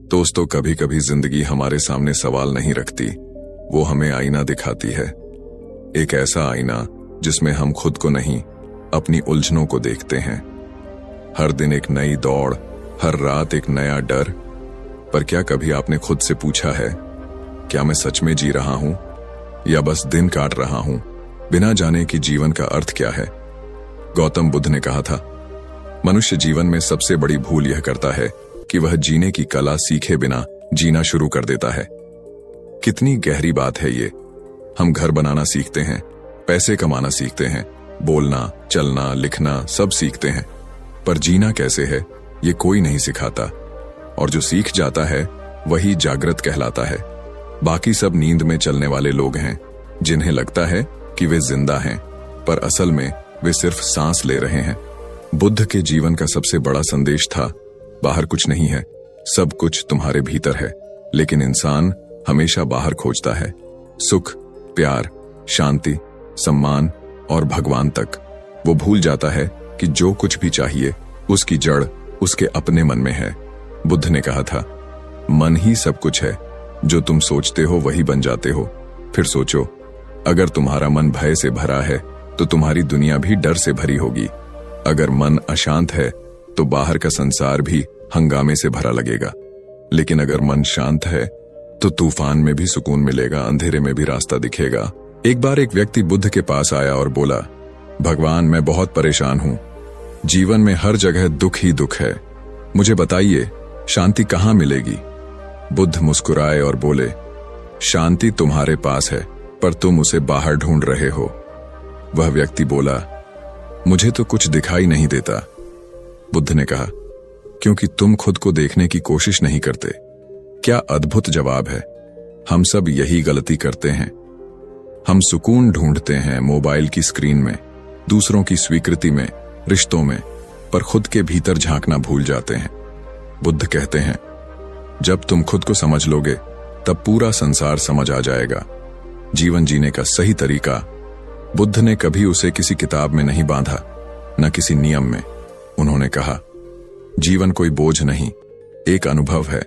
दोस्तों, कभी कभी जिंदगी हमारे सामने सवाल नहीं रखती, वो हमें आईना दिखाती है। एक ऐसा आईना जिसमें हम खुद को नहीं, अपनी उलझनों को देखते हैं। हर दिन एक नई दौड़, हर रात एक नया डर। पर क्या कभी आपने खुद से पूछा है, क्या मैं सच में जी रहा हूं या बस दिन काट रहा हूं, बिना जाने कि जीवन का अर्थ क्या है? गौतम बुद्ध ने कहा था, मनुष्य जीवन में सबसे बड़ी भूल यह करता है कि वह जीने की कला सीखे बिना जीना शुरू कर देता है। कितनी गहरी बात है ये। हम घर बनाना सीखते हैं, पैसे कमाना सीखते हैं, बोलना, चलना, लिखना सब सीखते हैं, पर जीना कैसे है ये कोई नहीं सिखाता। और जो सीख जाता है वही जागृत कहलाता है। बाकी सब नींद में चलने वाले लोग हैं, जिन्हें लगता है कि वे जिंदा हैं, पर असल में वे सिर्फ सांस ले रहे हैं। बुद्ध के जीवन का सबसे बड़ा संदेश था, बाहर कुछ नहीं है, सब कुछ तुम्हारे भीतर है। लेकिन इंसान हमेशा बाहर खोजता है, सुख, प्यार, शांति, सम्मान और भगवान तक। वो भूल जाता है कि जो कुछ भी चाहिए उसकी जड़ उसके अपने मन में है। बुद्ध ने कहा था, मन ही सब कुछ है, जो तुम सोचते हो वही बन जाते हो। फिर सोचो, अगर तुम्हारा मन भय से भरा है तो तुम्हारी दुनिया भी डर से भरी होगी। अगर मन अशांत है तो बाहर का संसार भी हंगामे से भरा लगेगा। लेकिन अगर मन शांत है तो तूफान में भी सुकून मिलेगा, अंधेरे में भी रास्ता दिखेगा। एक बार एक व्यक्ति बुद्ध के पास आया और बोला, भगवान, मैं बहुत परेशान हूं, जीवन में हर जगह दुख ही दुख है, मुझे बताइए शांति कहां मिलेगी? बुद्ध मुस्कुराए और बोले, शांति तुम्हारे पास है, पर तुम उसे बाहर ढूंढ रहे हो। वह व्यक्ति बोला, मुझे तो कुछ दिखाई नहीं देता। बुद्ध ने कहा, क्योंकि तुम खुद को देखने की कोशिश नहीं करते। क्या अद्भुत जवाब है। हम सब यही गलती करते हैं। हम सुकून ढूंढते हैं मोबाइल की स्क्रीन में, दूसरों की स्वीकृति में, रिश्तों में, पर खुद के भीतर झांकना भूल जाते हैं। बुद्ध कहते हैं, जब तुम खुद को समझ लोगे तब पूरा संसार समझ आ जाएगा। जीवन जीने का सही तरीका। बुद्ध ने कभी उसे किसी किताब में नहीं बांधा, न किसी नियम में। उन्होंने कहा, जीवन कोई बोझ नहीं, एक अनुभव है।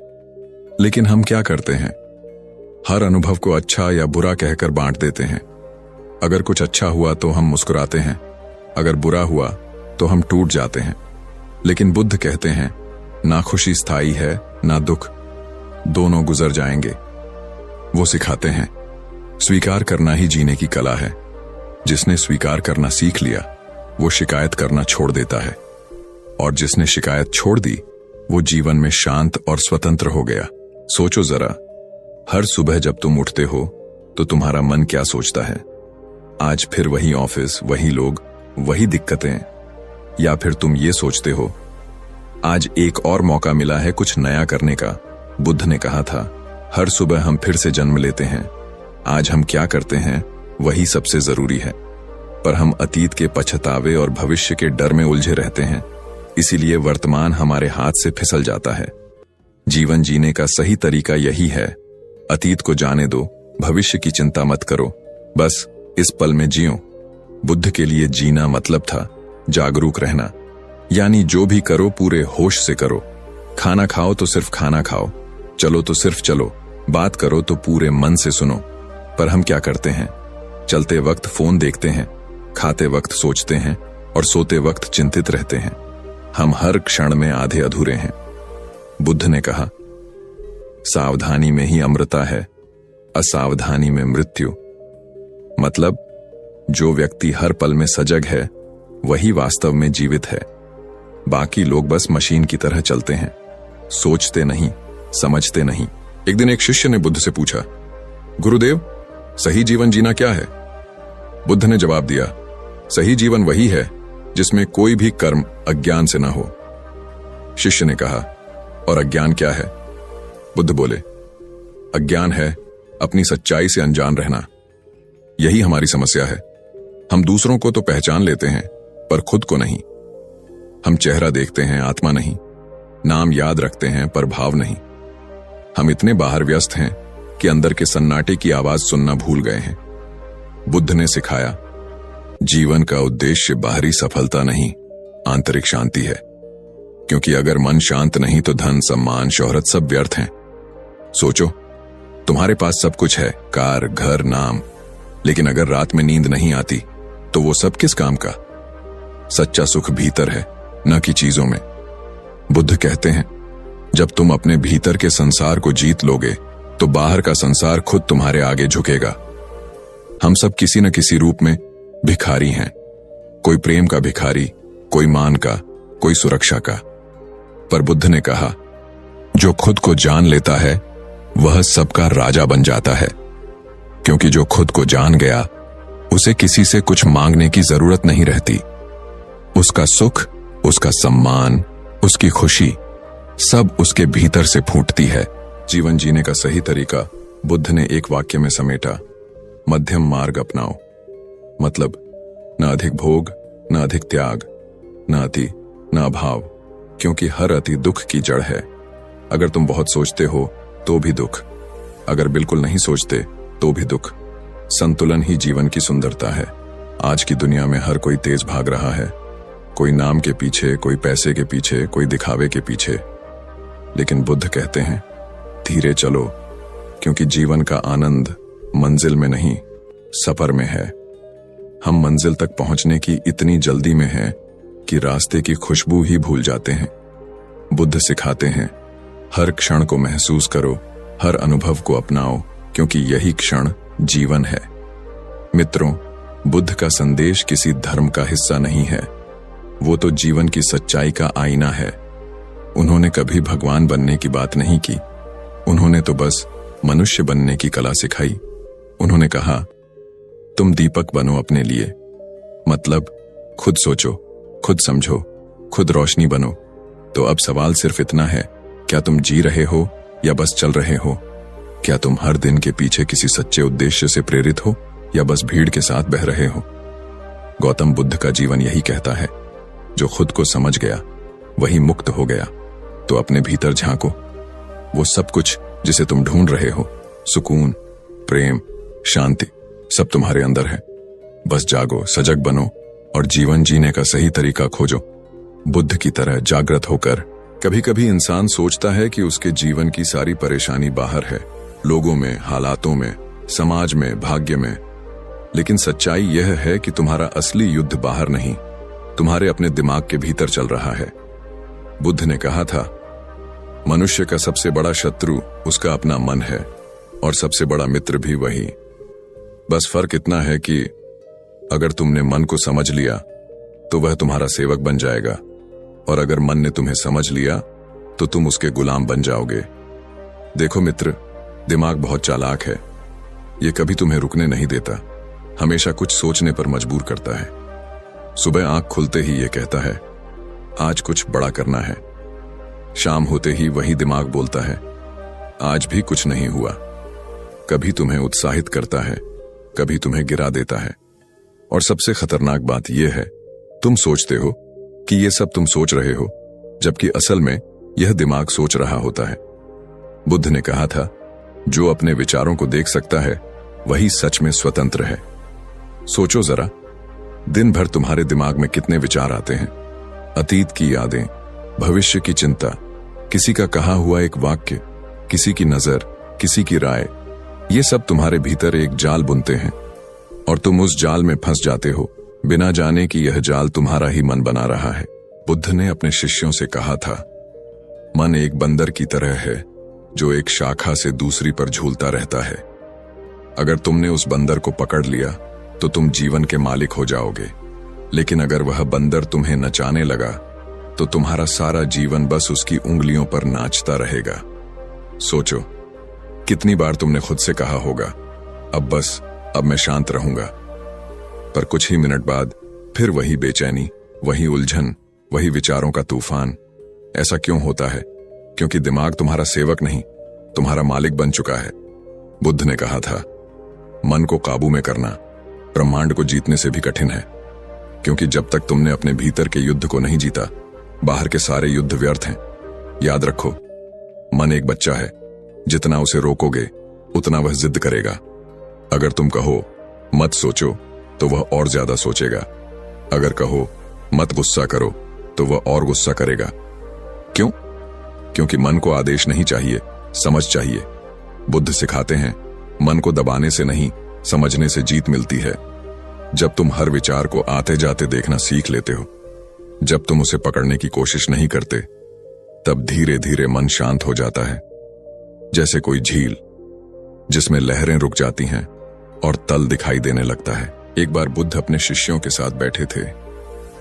लेकिन हम क्या करते हैं? हर अनुभव को अच्छा या बुरा कहकर बांट देते हैं। अगर कुछ अच्छा हुआ तो हम मुस्कुराते हैं, अगर बुरा हुआ तो हम टूट जाते हैं। लेकिन बुद्ध कहते हैं, ना खुशी स्थायी है, ना दुख, दोनों गुजर जाएंगे। वो सिखाते हैं, स्वीकार करना ही जीने की कला है। जिसने स्वीकार करना सीख लिया वो शिकायत करना छोड़ देता है, और जिसने शिकायत छोड़ दी वो जीवन में शांत और स्वतंत्र हो गया। सोचो जरा, हर सुबह जब तुम उठते हो तो तुम्हारा मन क्या सोचता है? आज फिर वही ऑफिस, वही लोग, वही दिक्कतें? या फिर तुम ये सोचते हो, आज एक और मौका मिला है कुछ नया करने का? बुद्ध ने कहा था, हर सुबह हम फिर से जन्म लेते हैं। आज हम क्या करते हैं वही सबसे जरूरी है। पर हम अतीत के पछतावे और भविष्य के डर में उलझे रहते हैं, इसीलिए वर्तमान हमारे हाथ से फिसल जाता है। जीवन जीने का सही तरीका यही है, अतीत को जाने दो, भविष्य की चिंता मत करो, बस इस पल में जियो। बुद्ध के लिए जीना मतलब था जागरूक रहना, यानी जो भी करो पूरे होश से करो। खाना खाओ तो सिर्फ खाना खाओ, चलो तो सिर्फ चलो, बात करो तो पूरे मन से सुनो। पर हम क्या करते हैं? चलते वक्त फोन देखते हैं, खाते वक्त सोचते हैं और सोते वक्त चिंतित रहते हैं। हम हर क्षण में आधे अधूरे हैं। बुद्ध ने कहा, सावधानी में ही अमृता है, असावधानी में मृत्यु। मतलब, जो व्यक्ति हर पल में सजग है वही वास्तव में जीवित है। बाकी लोग बस मशीन की तरह चलते हैं, सोचते नहीं, समझते नहीं। एक दिन एक शिष्य ने बुद्ध से पूछा, गुरुदेव, सही जीवन जीना क्या है? बुद्ध ने जवाब दिया, सही जीवन वही है जिसमें कोई भी कर्म अज्ञान से ना हो। शिष्य ने कहा, और अज्ञान क्या है? बुद्ध बोले, अज्ञान है अपनी सच्चाई से अनजान रहना। यही हमारी समस्या है। हम दूसरों को तो पहचान लेते हैं, पर खुद को नहीं। हम चेहरा देखते हैं, आत्मा नहीं। नाम याद रखते हैं, पर भाव नहीं। हम इतने बाहर व्यस्त हैं कि अंदर के सन्नाटे की आवाज सुनना भूल गए हैं। बुद्ध ने सिखाया, जीवन का उद्देश्य बाहरी सफलता नहीं, आंतरिक शांति है। क्योंकि अगर मन शांत नहीं तो धन, सम्मान, शोहरत सब व्यर्थ हैं। सोचो, तुम्हारे पास सब कुछ है, कार, घर, नाम, लेकिन अगर रात में नींद नहीं आती तो वो सब किस काम का? सच्चा सुख भीतर है, न कि चीजों में। बुद्ध कहते हैं, जब तुम अपने भीतर के संसार को जीत लोगे तो बाहर का संसार खुद तुम्हारे आगे झुकेगा। हम सब किसी न किसी रूप में भिखारी हैं, कोई प्रेम का भिखारी, कोई मान का, कोई सुरक्षा का। पर बुद्ध ने कहा, जो खुद को जान लेता है वह सबका राजा बन जाता है, क्योंकि जो खुद को जान गया उसे किसी से कुछ मांगने की जरूरत नहीं रहती। उसका सुख, उसका सम्मान, उसकी खुशी सब उसके भीतर से फूटती है। जीवन जीने का सही तरीका बुद्ध ने एक वाक्य में समेटा, मध्यम मार्ग अपनाओ। मतलब, न अधिक भोग, न अधिक त्याग, न अति, न अभाव, क्योंकि हर अति दुख की जड़ है। अगर तुम बहुत सोचते हो तो भी दुख, अगर बिल्कुल नहीं सोचते तो भी दुख। संतुलन ही जीवन की सुंदरता है। आज की दुनिया में हर कोई तेज भाग रहा है, कोई नाम के पीछे, कोई पैसे के पीछे, कोई दिखावे के पीछे। लेकिन बुद्ध कहते हैं, धीरे चलो, क्योंकि जीवन का आनंद मंजिल में नहीं, सफर में है। हम मंजिल तक पहुंचने की इतनी जल्दी में हैं कि रास्ते की खुशबू ही भूल जाते हैं। बुद्ध सिखाते हैं, हर क्षण को महसूस करो, हर अनुभव को अपनाओ, क्योंकि यही क्षण जीवन है। मित्रों, बुद्ध का संदेश किसी धर्म का हिस्सा नहीं है, वो तो जीवन की सच्चाई का आईना है। उन्होंने कभी भगवान बनने की बात नहीं की, उन्होंने तो बस मनुष्य बनने की कला सिखाई। उन्होंने कहा, तुम दीपक बनो अपने लिए। मतलब, खुद सोचो, खुद समझो, खुद रोशनी बनो। तो अब सवाल सिर्फ इतना है, क्या तुम जी रहे हो या बस चल रहे हो? क्या तुम हर दिन के पीछे किसी सच्चे उद्देश्य से प्रेरित हो या बस भीड़ के साथ बह रहे हो? गौतम बुद्ध का जीवन यही कहता है, जो खुद को समझ गया वही मुक्त हो गया। तो अपने भीतर झांको, वो सब कुछ जिसे तुम ढूंढ रहे हो, सुकून, प्रेम, शांति, सब तुम्हारे अंदर है। बस जागो, सजग बनो और जीवन जीने का सही तरीका खोजो। बुद्ध की तरह जागृत होकर। कभी कभी इंसान सोचता है कि उसके जीवन की सारी परेशानी बाहर है, लोगों में, हालातों में, समाज में, भाग्य में। लेकिन सच्चाई यह है कि तुम्हारा असली युद्ध बाहर नहीं, तुम्हारे अपने दिमाग के भीतर चल रहा है। बुद्ध ने कहा था, मनुष्य का सबसे बड़ा शत्रु उसका अपना मन है और सबसे बड़ा मित्र भी वही। बस फर्क इतना है कि अगर तुमने मन को समझ लिया तो वह तुम्हारा सेवक बन जाएगा, और अगर मन ने तुम्हें समझ लिया तो तुम उसके गुलाम बन जाओगे। देखो मित्र, दिमाग बहुत चालाक है, ये कभी तुम्हें रुकने नहीं देता, हमेशा कुछ सोचने पर मजबूर करता है। सुबह आंख खुलते ही ये कहता है, आज कुछ बड़ा करना है। शाम होते ही वही दिमाग बोलता है, आज भी कुछ नहीं हुआ। कभी तुम्हें उत्साहित करता है, कभी तुम्हें गिरा देता है। और सबसे खतरनाक बात यह है, तुम सोचते हो कि ये सब तुम सोच रहे हो, जबकि असल में यह दिमाग सोच रहा होता है। बुद्ध ने कहा था, जो अपने विचारों को देख सकता है वही सच में स्वतंत्र है। सोचो जरा, दिन भर तुम्हारे दिमाग में कितने विचार आते हैं? अतीत की यादें, भविष्य की चिंता, किसी का कहा हुआ एक वाक्य, किसी की नजर, किसी की राय, ये सब तुम्हारे भीतर एक जाल बुनते हैं और तुम उस जाल में फंस जाते हो, बिना जाने कि यह जाल तुम्हारा ही मन बना रहा है। बुद्ध ने अपने शिष्यों से कहा था, मन एक बंदर की तरह है जो एक शाखा से दूसरी पर झूलता रहता है। अगर तुमने उस बंदर को पकड़ लिया तो तुम जीवन के मालिक हो जाओगे, लेकिन अगर वह बंदर तुम्हें नचाने लगा तो तुम्हारा सारा जीवन बस उसकी उंगलियों पर नाचता रहेगा। सोचो, कितनी बार तुमने खुद से कहा होगा, अब मैं शांत रहूंगा, पर कुछ ही मिनट बाद फिर वही बेचैनी, वही उलझन, वही विचारों का तूफान। ऐसा क्यों होता है? क्योंकि दिमाग तुम्हारा सेवक नहीं, तुम्हारा मालिक बन चुका है। बुद्ध ने कहा था, मन को काबू में करना ब्रह्मांड को जीतने से भी कठिन है, क्योंकि जब तक तुमने अपने भीतर के युद्ध को नहीं जीता, बाहर के सारे युद्ध व्यर्थ हैं। याद रखो, मन एक बच्चा है, जितना उसे रोकोगे उतना वह जिद करेगा। अगर तुम कहो मत सोचो तो वह और ज्यादा सोचेगा, अगर कहो मत गुस्सा करो तो वह और गुस्सा करेगा। क्यों? क्योंकि मन को आदेश नहीं चाहिए, समझ चाहिए। बुद्ध सिखाते हैं, मन को दबाने से नहीं, समझने से जीत मिलती है। जब तुम हर विचार को आते जाते देखना सीख लेते हो, जब तुम उसे पकड़ने की कोशिश नहीं करते, तब धीरे धीरे मन शांत हो जाता है, जैसे कोई झील जिसमें लहरें रुक जाती हैं और तल दिखाई देने लगता है। एक बार बुद्ध अपने शिष्यों के साथ बैठे थे।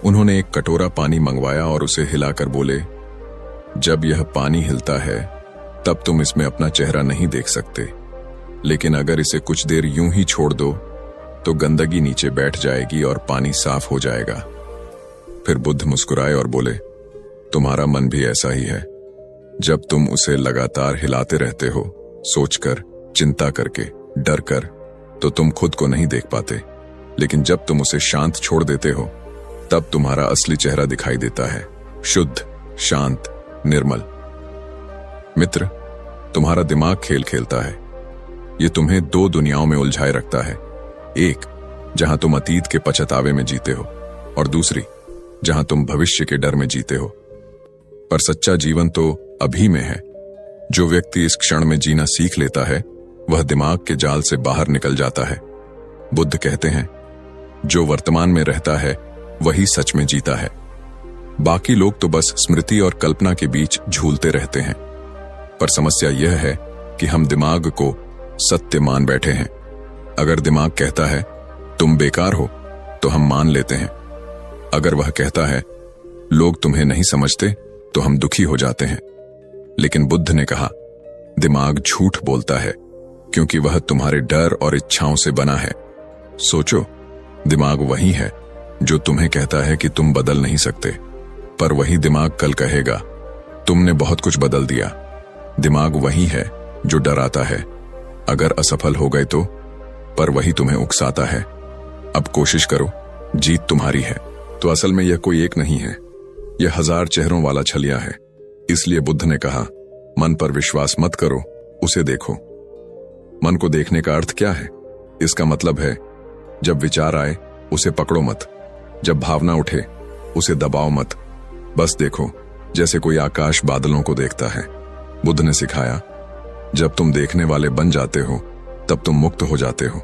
उन्होंने एक कटोरा पानी मंगवाया और उसे हिलाकर बोले, जब यह पानी हिलता है तब तुम इसमें अपना चेहरा नहीं देख सकते, लेकिन अगर इसे कुछ देर यूं ही छोड़ दो तो गंदगी नीचे बैठ जाएगी और पानी साफ हो जाएगा। फिर बुद्ध मुस्कुराए और बोले, तुम्हारा मन भी ऐसा ही है। जब तुम उसे लगातार हिलाते रहते हो, सोचकर, चिंता करके, डर कर, तो तुम खुद को नहीं देख पाते, लेकिन जब तुम उसे शांत छोड़ देते हो तब तुम्हारा असली चेहरा दिखाई देता है, शुद्ध, शांत, निर्मल। मित्र, तुम्हारा दिमाग खेल खेलता है। ये तुम्हें दो दुनियाओं में उलझाए रखता है, एक जहां तुम अतीत के पछतावे में जीते हो और दूसरी जहां तुम भविष्य के डर में जीते हो। पर सच्चा जीवन तो अभी में है। जो व्यक्ति इस क्षण में जीना सीख लेता है वह दिमाग के जाल से बाहर निकल जाता है। बुद्ध कहते हैं, जो वर्तमान में रहता है वही सच में जीता है। बाकी लोग तो बस स्मृति और कल्पना के बीच झूलते रहते हैं। पर समस्या यह है कि हम दिमाग को सत्य मान बैठे हैं। अगर दिमाग कहता है तुम बेकार हो तो हम मान लेते हैं। अगर वह कहता है लोग तुम्हें नहीं समझते तो हम दुखी हो जाते हैं। लेकिन बुद्ध ने कहा, दिमाग झूठ बोलता है क्योंकि वह तुम्हारे डर और इच्छाओं से बना है। सोचो, दिमाग वही है जो तुम्हें कहता है कि तुम बदल नहीं सकते, पर वही दिमाग कल कहेगा तुमने बहुत कुछ बदल दिया। दिमाग वही है जो डराता है अगर असफल हो गए तो, पर वही तुम्हें उकसाता है अब कोशिश करो, जीत तुम्हारी है। तो असल में यह कोई एक नहीं है, यह 1000 चेहरों वाला छलिया है। इसलिए बुद्ध ने कहा, मन पर विश्वास मत करो, उसे देखो। मन को देखने का अर्थ क्या है? इसका मतलब है जब विचार आए उसे पकड़ो मत, जब भावना उठे उसे दबाओ मत, बस देखो, जैसे कोई आकाश बादलों को देखता है। बुद्ध ने सिखाया, जब तुम देखने वाले बन जाते हो तब तुम मुक्त हो जाते हो।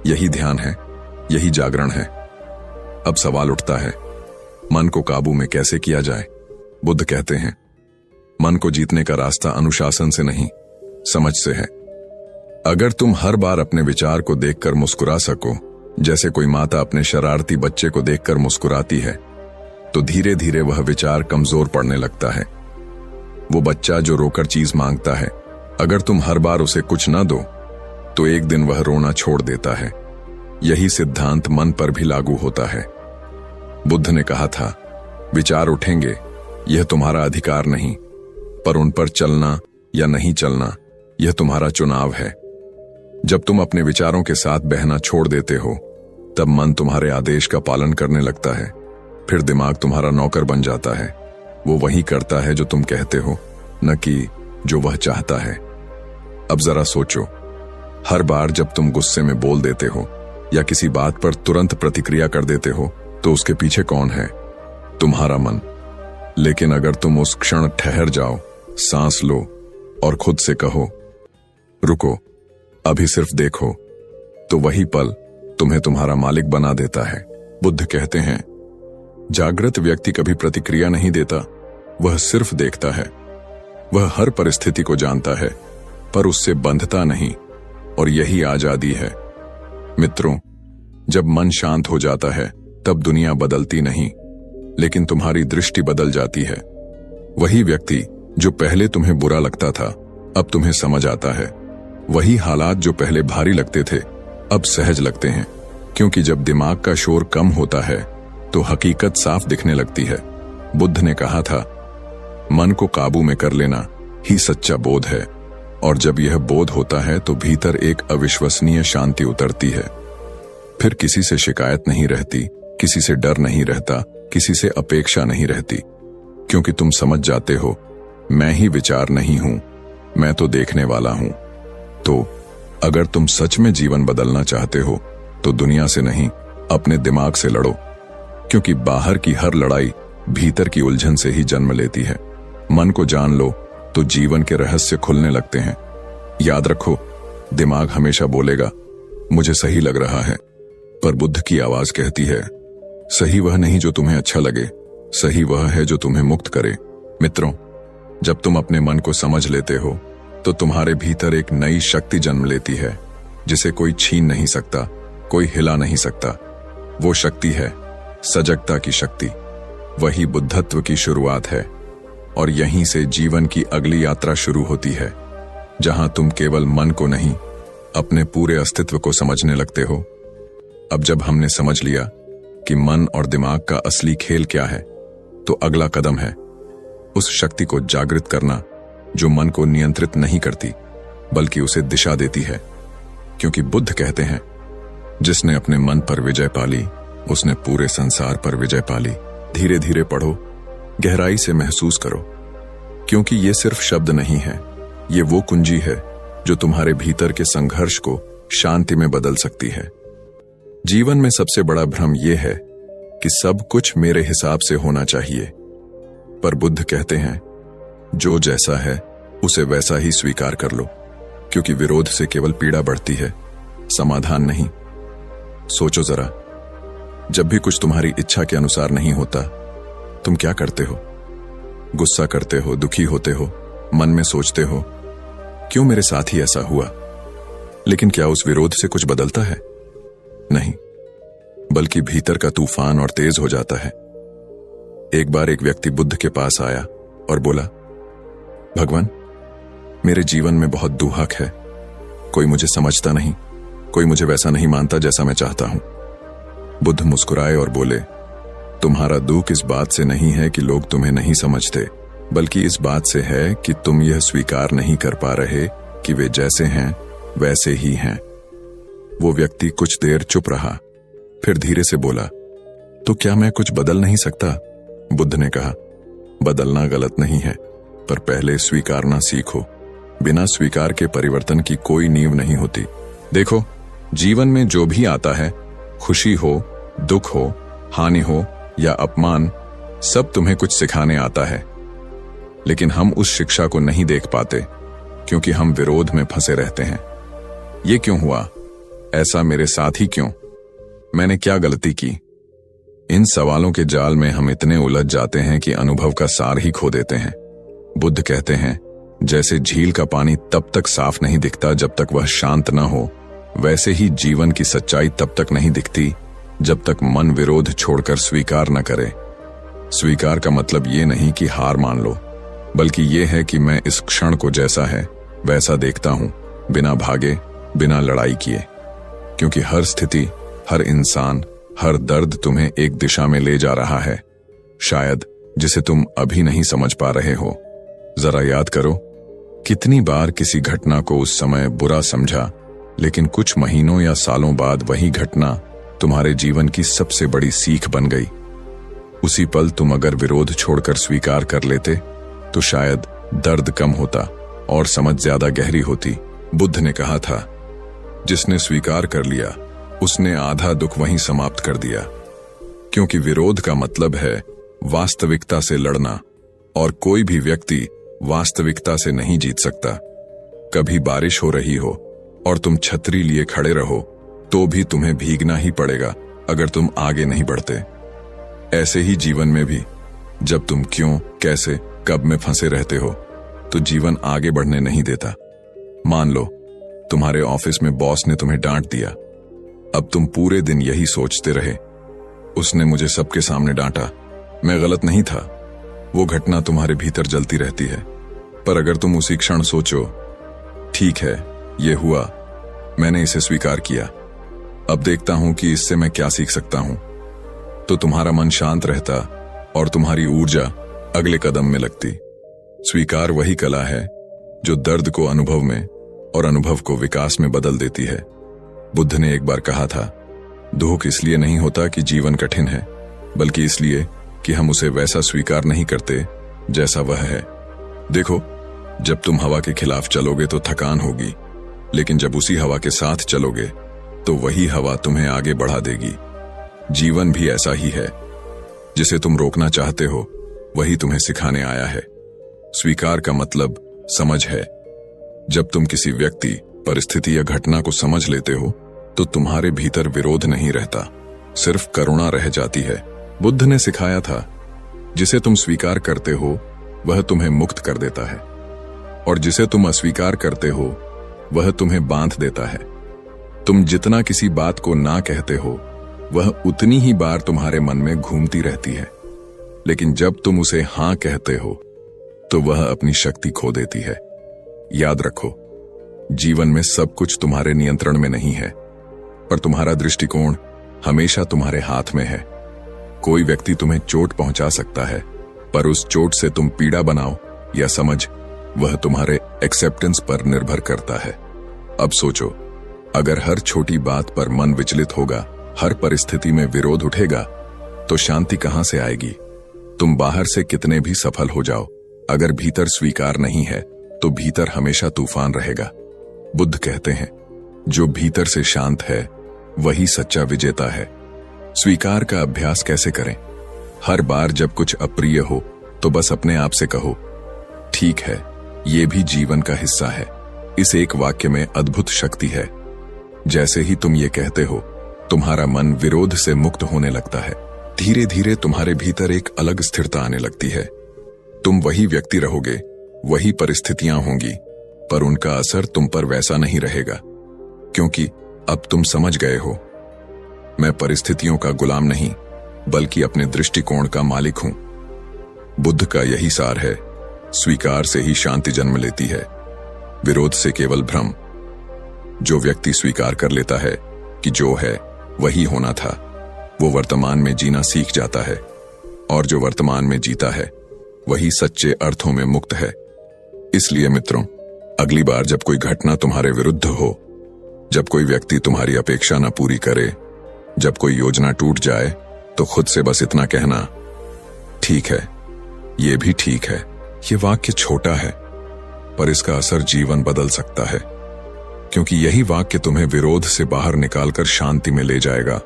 यही ध्यान है, यही जागरण है। अब सवाल उठता है, मन को काबू में कैसे किया जाए? बुद्ध कहते हैं, मन को जीतने का रास्ता अनुशासन से नहीं, समझ से है। अगर तुम हर बार अपने विचार को देखकर मुस्कुरा सको, जैसे कोई माता अपने शरारती बच्चे को देखकर मुस्कुराती है, तो धीरे धीरे वह विचार कमजोर पड़ने लगता है। वो बच्चा जो रोकर चीज मांगता है, अगर तुम हर बार उसे कुछ न दो तो एक दिन वह रोना छोड़ देता है। यही सिद्धांत मन पर भी लागू होता है। बुद्ध ने कहा था, विचार उठेंगे, यह तुम्हारा अधिकार नहीं, पर उन पर चलना या नहीं चलना यह तुम्हारा चुनाव है। जब तुम अपने विचारों के साथ बहना छोड़ देते हो, तब मन तुम्हारे आदेश का पालन करने लगता है। फिर दिमाग तुम्हारा नौकर बन जाता है। वो वही करता है जो तुम कहते हो, न कि जो वह चाहता है। अब जरा सोचो, हर बार जब तुम गुस्से में बोल देते हो या किसी बात पर तुरंत प्रतिक्रिया कर देते हो, तो उसके पीछे कौन है? तुम्हारा मन। लेकिन अगर तुम उस क्षण ठहर जाओ, सांस लो और खुद से कहो, रुको, अभी सिर्फ देखो, तो वही पल तुम्हें तुम्हारा मालिक बना देता है। बुद्ध कहते हैं, जागृत व्यक्ति कभी प्रतिक्रिया नहीं देता, वह सिर्फ देखता है। वह हर परिस्थिति को जानता है, पर उससे बंधता नहीं, और यही आजादी है। मित्रों, जब मन शांत हो जाता है तब दुनिया बदलती नहीं, लेकिन तुम्हारी दृष्टि बदल जाती है। वही व्यक्ति जो पहले तुम्हें बुरा लगता था, अब तुम्हें समझ आता है। वही हालात जो पहले भारी लगते थे, अब सहज लगते हैं, क्योंकि जब दिमाग का शोर कम होता है तो हकीकत साफ दिखने लगती है। बुद्ध ने कहा था, मन को काबू में कर लेना ही सच्चा बोध है, और जब यह बोध होता है तो भीतर एक अविश्वसनीय शांति उतरती है। फिर किसी से शिकायत नहीं रहती, किसी से डर नहीं रहता, किसी से अपेक्षा नहीं रहती, क्योंकि तुम समझ जाते हो, मैं ही विचार नहीं हूं, मैं तो देखने वाला हूं। तो अगर तुम सच में जीवन बदलना चाहते हो तो दुनिया से नहीं, अपने दिमाग से लड़ो, क्योंकि बाहर की हर लड़ाई भीतर की उलझन से ही जन्म लेती है। मन को जान लो तो जीवन के रहस्य खुलने लगते हैं। याद रखो, दिमाग हमेशा बोलेगा मुझे सही लग रहा है, पर बुद्ध की आवाज कहती है सही वह नहीं जो तुम्हें अच्छा लगे, सही वह है जो तुम्हें मुक्त करे। मित्रों, जब तुम अपने मन को समझ लेते हो तो तुम्हारे भीतर एक नई शक्ति जन्म लेती है जिसे कोई छीन नहीं सकता, कोई हिला नहीं सकता। वो शक्ति है सजगता की शक्ति। वही बुद्धत्व की शुरुआत है और यहीं से जीवन की अगली यात्रा शुरू होती है, जहां तुम केवल मन को नहीं, अपने पूरे अस्तित्व को समझने लगते हो। अब जब हमने समझ लिया कि मन और दिमाग का असली खेल क्या है, तो अगला कदम है उस शक्ति को जागृत करना जो मन को नियंत्रित नहीं करती बल्कि उसे दिशा देती है। क्योंकि बुद्ध कहते हैं जिसने अपने मन पर विजय पाली उसने पूरे संसार पर विजय पाली। धीरे धीरे पढ़ो, गहराई से महसूस करो, क्योंकि ये सिर्फ शब्द नहीं है, ये वो कुंजी है जो तुम्हारे भीतर के संघर्ष को शांति में बदल सकती है। जीवन में सबसे बड़ा भ्रम यह है कि सब कुछ मेरे हिसाब से होना चाहिए, पर बुद्ध कहते हैं जो जैसा है उसे वैसा ही स्वीकार कर लो, क्योंकि विरोध से केवल पीड़ा बढ़ती है, समाधान नहीं। सोचो जरा, जब भी कुछ तुम्हारी इच्छा के अनुसार नहीं होता, तुम क्या करते हो? गुस्सा करते हो, दुखी होते हो, मन में सोचते हो क्यों मेरे साथ ही ऐसा हुआ? लेकिन क्या उस विरोध से कुछ बदलता है? नहीं, बल्कि भीतर का तूफान और तेज हो जाता है। एक बार एक व्यक्ति बुद्ध के पास आया और बोला, भगवान, मेरे जीवन में बहुत दुहक है, कोई मुझे समझता नहीं, कोई मुझे वैसा नहीं मानता जैसा मैं चाहता हूं। बुद्ध मुस्कुराए और बोले, तुम्हारा दुख इस बात से नहीं है कि लोग तुम्हें नहीं समझते, बल्कि इस बात से है कि तुम यह स्वीकार नहीं कर पा रहे कि वे जैसे हैं वैसे ही हैं। वो व्यक्ति कुछ देर चुप रहा, फिर धीरे से बोला, तो क्या मैं कुछ बदल नहीं सकता? बुद्ध ने कहा, बदलना गलत नहीं है, पर पहले स्वीकारना सीखो। बिना स्वीकार के परिवर्तन की कोई नींव नहीं होती। देखो, जीवन में जो भी आता है, खुशी हो, दुख हो, हानि हो या अपमान, सब तुम्हें कुछ सिखाने आता है। लेकिन हम उस शिक्षा को नहीं देख पाते क्योंकि हम विरोध में फंसे रहते हैं। ये क्यों हुआ? ऐसा मेरे साथ ही क्यों? मैंने क्या गलती की? इन सवालों के जाल में हम इतने उलझ जाते हैं कि अनुभव का सार ही खो देते हैं। बुद्ध कहते हैं, जैसे झील का पानी तब तक साफ नहीं दिखता जब तक वह शांत न हो, वैसे ही जीवन की सच्चाई तब तक नहीं दिखती जब तक मन विरोध छोड़कर स्वीकार न करे। स्वीकार का मतलब ये नहीं कि हार मान लो, बल्कि ये है कि मैं इस क्षण को जैसा है वैसा देखता हूं, बिना भागे, बिना लड़ाई किए। क्योंकि हर स्थिति, हर इंसान, हर दर्द तुम्हें एक दिशा में ले जा रहा है, शायद जिसे तुम अभी नहीं समझ पा रहे हो। जरा याद करो, कितनी बार किसी घटना को उस समय बुरा समझा, लेकिन कुछ महीनों या सालों बाद वही घटना तुम्हारे जीवन की सबसे बड़ी सीख बन गई। उसी पल तुम अगर विरोध छोड़कर स्वीकार कर लेते तो शायद दर्द कम होता और समझ ज्यादा गहरी होती। बुद्ध ने कहा था, जिसने स्वीकार कर लिया उसने आधा दुख वहीं समाप्त कर दिया। क्योंकि विरोध का मतलब है वास्तविकता से लड़ना, और कोई भी व्यक्ति वास्तविकता से नहीं जीत सकता। कभी बारिश हो रही हो और तुम छतरी लिए खड़े रहो तो भी तुम्हें भीगना ही पड़ेगा अगर तुम आगे नहीं बढ़ते। ऐसे ही जीवन में भी जब तुम क्यों, कैसे, कब में फंसे रहते हो तो जीवन आगे बढ़ने नहीं देता। मान लो तुम्हारे ऑफिस में बॉस ने तुम्हें डांट दिया। अब तुम पूरे दिन यही सोचते रहे, उसने मुझे सबके सामने डांटा, मैं गलत नहीं था। वो घटना तुम्हारे भीतर जलती रहती है। पर अगर तुम उसी क्षण सोचो, ठीक है, ये हुआ, मैंने इसे स्वीकार किया, अब देखता हूं कि इससे मैं क्या सीख सकता हूं, तो तुम्हारा मन शांत रहता और तुम्हारी ऊर्जा अगले कदम में लगती। स्वीकार वही कला है जो दर्द को अनुभव में और अनुभव को विकास में बदल देती है। बुद्ध ने एक बार कहा था, दुख इसलिए नहीं होता कि जीवन कठिन है, बल्कि इसलिए कि हम उसे वैसा स्वीकार नहीं करते जैसा वह है। देखो, जब तुम हवा के खिलाफ चलोगे तो थकान होगी, लेकिन जब उसी हवा के साथ चलोगे तो वही हवा तुम्हें आगे बढ़ा देगी। जीवन भी ऐसा ही है, जिसे तुम रोकना चाहते हो वही तुम्हें सिखाने आया है। स्वीकार का मतलब समझ है। जब तुम किसी व्यक्ति, परिस्थिति या घटना को समझ लेते हो तो तुम्हारे भीतर विरोध नहीं रहता, सिर्फ करुणा रह जाती है। बुद्ध ने सिखाया था, जिसे तुम स्वीकार करते हो वह तुम्हें मुक्त कर देता है, और जिसे तुम अस्वीकार करते हो वह तुम्हें बांध देता है। तुम जितना किसी बात को ना कहते हो वह उतनी ही बार तुम्हारे मन में घूमती रहती है, लेकिन जब तुम उसे हां कहते हो तो वह अपनी शक्ति खो देती है। याद रखो, जीवन में सब कुछ तुम्हारे नियंत्रण में नहीं है, पर तुम्हारा दृष्टिकोण हमेशा तुम्हारे हाथ में है। कोई व्यक्ति तुम्हें चोट पहुंचा सकता है, पर उस चोट से तुम पीड़ा बनाओ या समझ, वह तुम्हारे एक्सेप्टेंस पर निर्भर करता है। अब सोचो, अगर हर छोटी बात पर मन विचलित होगा, हर परिस्थिति में विरोध उठेगा, तो शांति कहां से आएगी? तुम बाहर से कितने भी सफल हो जाओ, अगर भीतर स्वीकार नहीं है तो भीतर हमेशा तूफान रहेगा। बुद्ध कहते हैं, जो भीतर से शांत है वही सच्चा विजेता है। स्वीकार का अभ्यास कैसे करें? हर बार जब कुछ अप्रिय हो तो बस अपने आप से कहो, ठीक है, ये भी जीवन का हिस्सा है। इस एक वाक्य में अद्भुत शक्ति है। जैसे ही तुम ये कहते हो, तुम्हारा मन विरोध से मुक्त होने लगता है। धीरे धीरे तुम्हारे भीतर एक अलग स्थिरता आने लगती है। तुम वही व्यक्ति रहोगे, वही परिस्थितियां होंगी, पर उनका असर तुम पर वैसा नहीं रहेगा, क्योंकि अब तुम समझ गए हो, मैं परिस्थितियों का गुलाम नहीं बल्कि अपने दृष्टिकोण का मालिक हूं। बुद्ध का यही सार है, स्वीकार से ही शांति जन्म लेती है, विरोध से केवल भ्रम। जो व्यक्ति स्वीकार कर लेता है कि जो है वही होना था, वो वर्तमान में जीना सीख जाता है, और जो वर्तमान में जीता है वही सच्चे अर्थों में मुक्त है। इसलिए मित्रों, अगली बार जब कोई घटना तुम्हारे विरुद्ध हो, जब कोई व्यक्ति तुम्हारी अपेक्षा न पूरी करे, जब कोई योजना टूट जाए, तो खुद से बस इतना कहना, ठीक है, ये भी ठीक है। ये वाक्य छोटा है, पर इसका असर जीवन बदल सकता है, क्योंकि यही वाक्य तुम्हें विरोध से बाहर निकालकर शांति में ले जाएगा।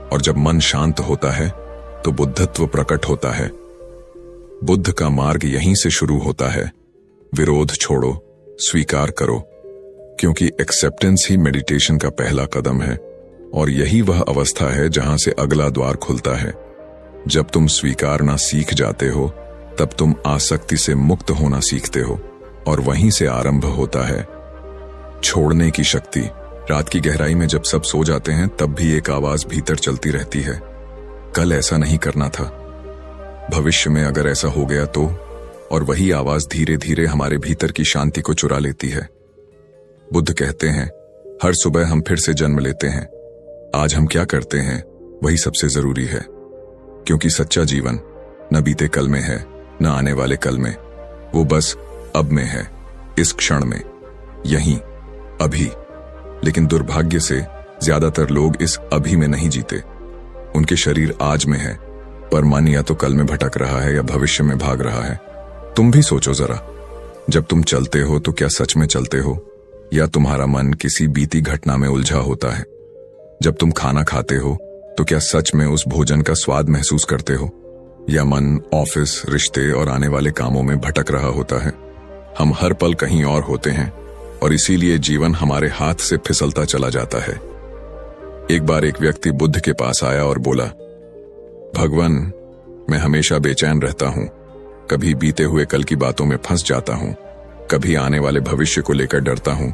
और जब मन शांत होता है तो बुद्धत्व प्रकट होता है। बुद्ध का मार्ग यहीं से शुरू होता है। विरोध छोड़ो, स्वीकार करो, क्योंकि एक्सेप्टेंस ही मेडिटेशन का पहला कदम है, और यही वह अवस्था है जहां से अगला द्वार खुलता है। जब तुम स्वीकारना सीख जाते हो, तब तुम आसक्ति से मुक्त होना सीखते हो, और वहीं से आरंभ होता है छोड़ने की शक्ति। रात की गहराई में जब सब सो जाते हैं, तब भी एक आवाज भीतर चलती रहती है, कल ऐसा नहीं करना था, भविष्य में अगर ऐसा हो गया तो। और वही आवाज धीरे धीरे हमारे भीतर की शांति को चुरा लेती है। बुद्ध कहते हैं, हर सुबह हम फिर से जन्म लेते हैं। आज हम क्या करते हैं वही सबसे जरूरी है, क्योंकि सच्चा जीवन न बीते कल में है, न आने वाले कल में, वो बस अब में है, इस क्षण में, यहीं, अभी। लेकिन दुर्भाग्य से ज्यादातर लोग इस अभी में नहीं जीते। उनके शरीर आज में है, पर मन या तो कल में भटक रहा है या भविष्य में भाग रहा है। तुम भी सोचो जरा, जब तुम चलते हो तो क्या सच में चलते हो, या तुम्हारा मन किसी बीती घटना में उलझा होता है? जब तुम खाना खाते हो तो क्या सच में उस भोजन का स्वाद महसूस करते हो, या मन ऑफिस, रिश्ते और आने वाले कामों में भटक रहा होता है? हम हर पल कहीं और होते हैं, और इसीलिए जीवन हमारे हाथ से फिसलता चला जाता है। एक बार एक व्यक्ति बुद्ध के पास आया और बोला, भगवान, मैं हमेशा बेचैन रहता हूं, कभी बीते हुए कल की बातों में फंस जाता हूं, कभी आने वाले भविष्य को लेकर डरता हूं,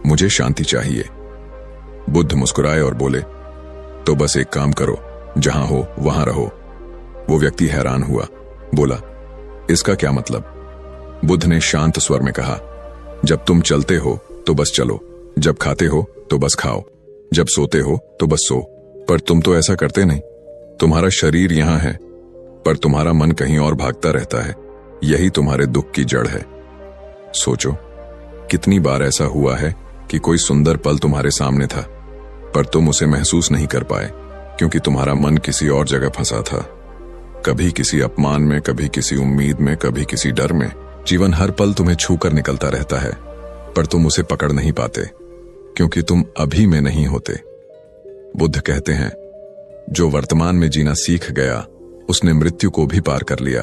मुझे शांति चाहिए। बुद्ध मुस्कुराए और बोले, तो बस एक काम करो, जहां हो वहां रहो। वो व्यक्ति हैरान हुआ, बोला, इसका क्या मतलब? बुद्ध ने शांत स्वर में कहा, जब तुम चलते हो तो बस चलो, जब खाते हो तो बस खाओ, जब सोते हो तो बस सो। पर तुम तो ऐसा करते नहीं। तुम्हारा शरीर यहां है, पर तुम्हारा मन कहीं और भागता रहता है। यही तुम्हारे दुख की जड़ है। सोचो, कितनी बार ऐसा हुआ है कि कोई सुंदर पल तुम्हारे सामने था, पर तुम उसे महसूस नहीं कर पाए, क्योंकि तुम्हारा मन किसी और जगह फंसा था। कभी किसी अपमान में, कभी किसी उम्मीद में, कभी किसी डर में। जीवन हर पल तुम्हें छू कर निकलता रहता है, पर तुम उसे पकड़ नहीं पाते, क्योंकि तुम अभी में नहीं होते। बुद्ध कहते हैं, जो वर्तमान में जीना सीख गया, उसने मृत्यु को भी पार कर लिया।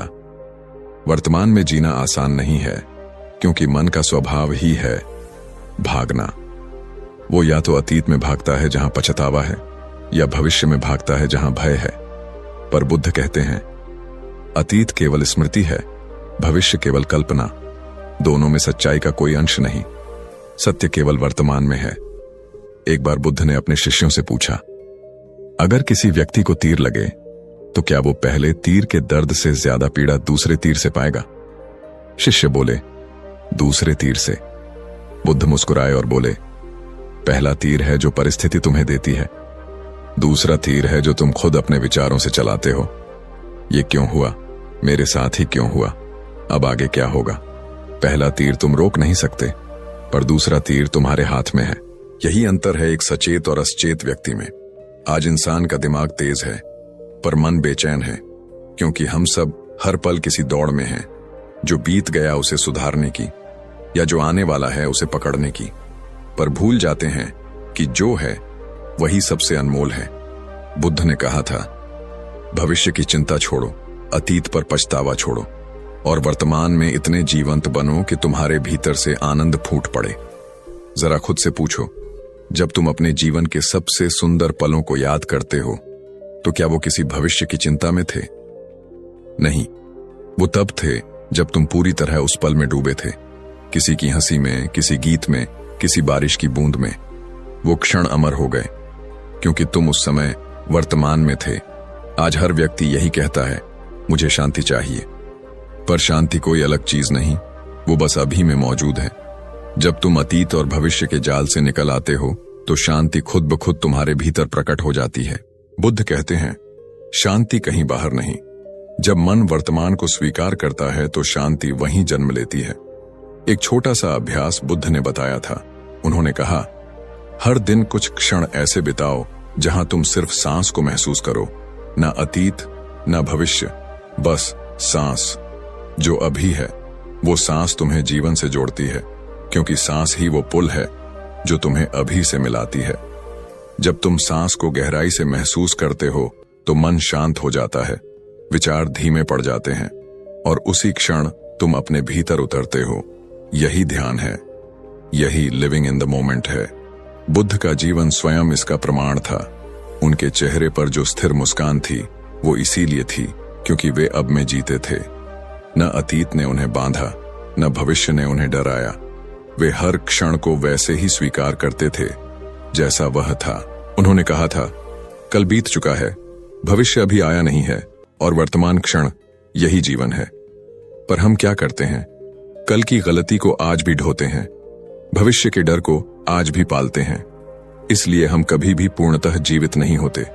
वर्तमान में जीना आसान नहीं है, क्योंकि मन का स्वभाव ही है भागना। वो या तो अतीत में भागता है जहां पछतावा है, या भविष्य में भागता है जहां भय है। पर बुद्ध कहते हैं, अतीत केवल स्मृति है, भविष्य केवल कल्पना। दोनों में सच्चाई का कोई अंश नहीं, सत्य केवल वर्तमान में है। एक बार बुद्ध ने अपने शिष्यों से पूछा, अगर किसी व्यक्ति को तीर लगे तो क्या वो पहले तीर के दर्द से ज्यादा पीड़ा दूसरे तीर से पाएगा? शिष्य बोले, दूसरे तीर से। बुद्ध मुस्कुराए और बोले, पहला तीर है जो परिस्थिति तुम्हें देती है, दूसरा तीर है जो तुम खुद अपने विचारों से चलाते हो। ये क्यों हुआ, मेरे साथ ही क्यों हुआ, अब आगे क्या होगा? पहला तीर तुम रोक नहीं सकते, पर दूसरा तीर तुम्हारे हाथ में है। यही अंतर है एक सचेत और असचेत व्यक्ति में। आज इंसान का दिमाग तेज है, पर मन बेचैन है, क्योंकि हम सब हर पल किसी दौड़ में हैं, जो बीत गया उसे सुधारने की, या जो आने वाला है उसे पकड़ने की। पर भूल जाते हैं कि जो है वही सबसे अनमोल है। बुद्ध ने कहा था, भविष्य की चिंता छोड़ो, अतीत पर पछतावा छोड़ो, और वर्तमान में इतने जीवंत बनो कि तुम्हारे भीतर से आनंद फूट पड़े। जरा खुद से पूछो, जब तुम अपने जीवन के सबसे सुंदर पलों को याद करते हो तो क्या वो किसी भविष्य की चिंता में थे? नहीं, वो तब थे जब तुम पूरी तरह उस पल में डूबे थे, किसी की हंसी में, किसी गीत में, किसी बारिश की बूंद में। वो क्षण अमर हो गए क्योंकि तुम उस समय वर्तमान में थे। आज हर व्यक्ति यही कहता है, मुझे शांति चाहिए, पर शांति कोई अलग चीज नहीं, वो बस अभी में मौजूद है। जब तुम अतीत और भविष्य के जाल से निकल आते हो तो शांति खुद ब खुद तुम्हारे भीतर प्रकट हो जाती है। बुद्ध कहते हैं, शांति कहीं बाहर नहीं। जब मन वर्तमान को स्वीकार करता है तो शांति वहीं जन्म लेती है। एक छोटा सा अभ्यास बुद्ध ने बताया था। उन्होंने कहा, हर दिन कुछ क्षण ऐसे बिताओ जहां तुम सिर्फ सांस को महसूस करो, ना अतीत ना भविष्य, बस सांस। जो अभी है वो सांस तुम्हें जीवन से जोड़ती है, क्योंकि सांस ही वो पुल है जो तुम्हें अभी से मिलाती है। जब तुम सांस को गहराई से महसूस करते हो तो मन शांत हो जाता है, विचार धीमे पड़ जाते हैं, और उसी क्षण तुम अपने भीतर उतरते हो। यही ध्यान है, यही लिविंग इन द मोमेंट है। बुद्ध का जीवन स्वयं इसका प्रमाण था। उनके चेहरे पर जो स्थिर मुस्कान थी वो इसीलिए थी क्योंकि वे अब में जीते थे। न अतीत ने उन्हें बांधा, न भविष्य ने उन्हें डराया। वे हर क्षण को वैसे ही स्वीकार करते थे जैसा वह था। उन्होंने कहा था, कल बीत चुका है, भविष्य अभी आया नहीं है, और वर्तमान क्षण यही जीवन है। पर हम क्या करते हैं? कल की गलती को आज भी ढोते हैं, भविष्य के डर को आज भी पालते हैं। इसलिए हम कभी भी पूर्णतः जीवित नहीं होते,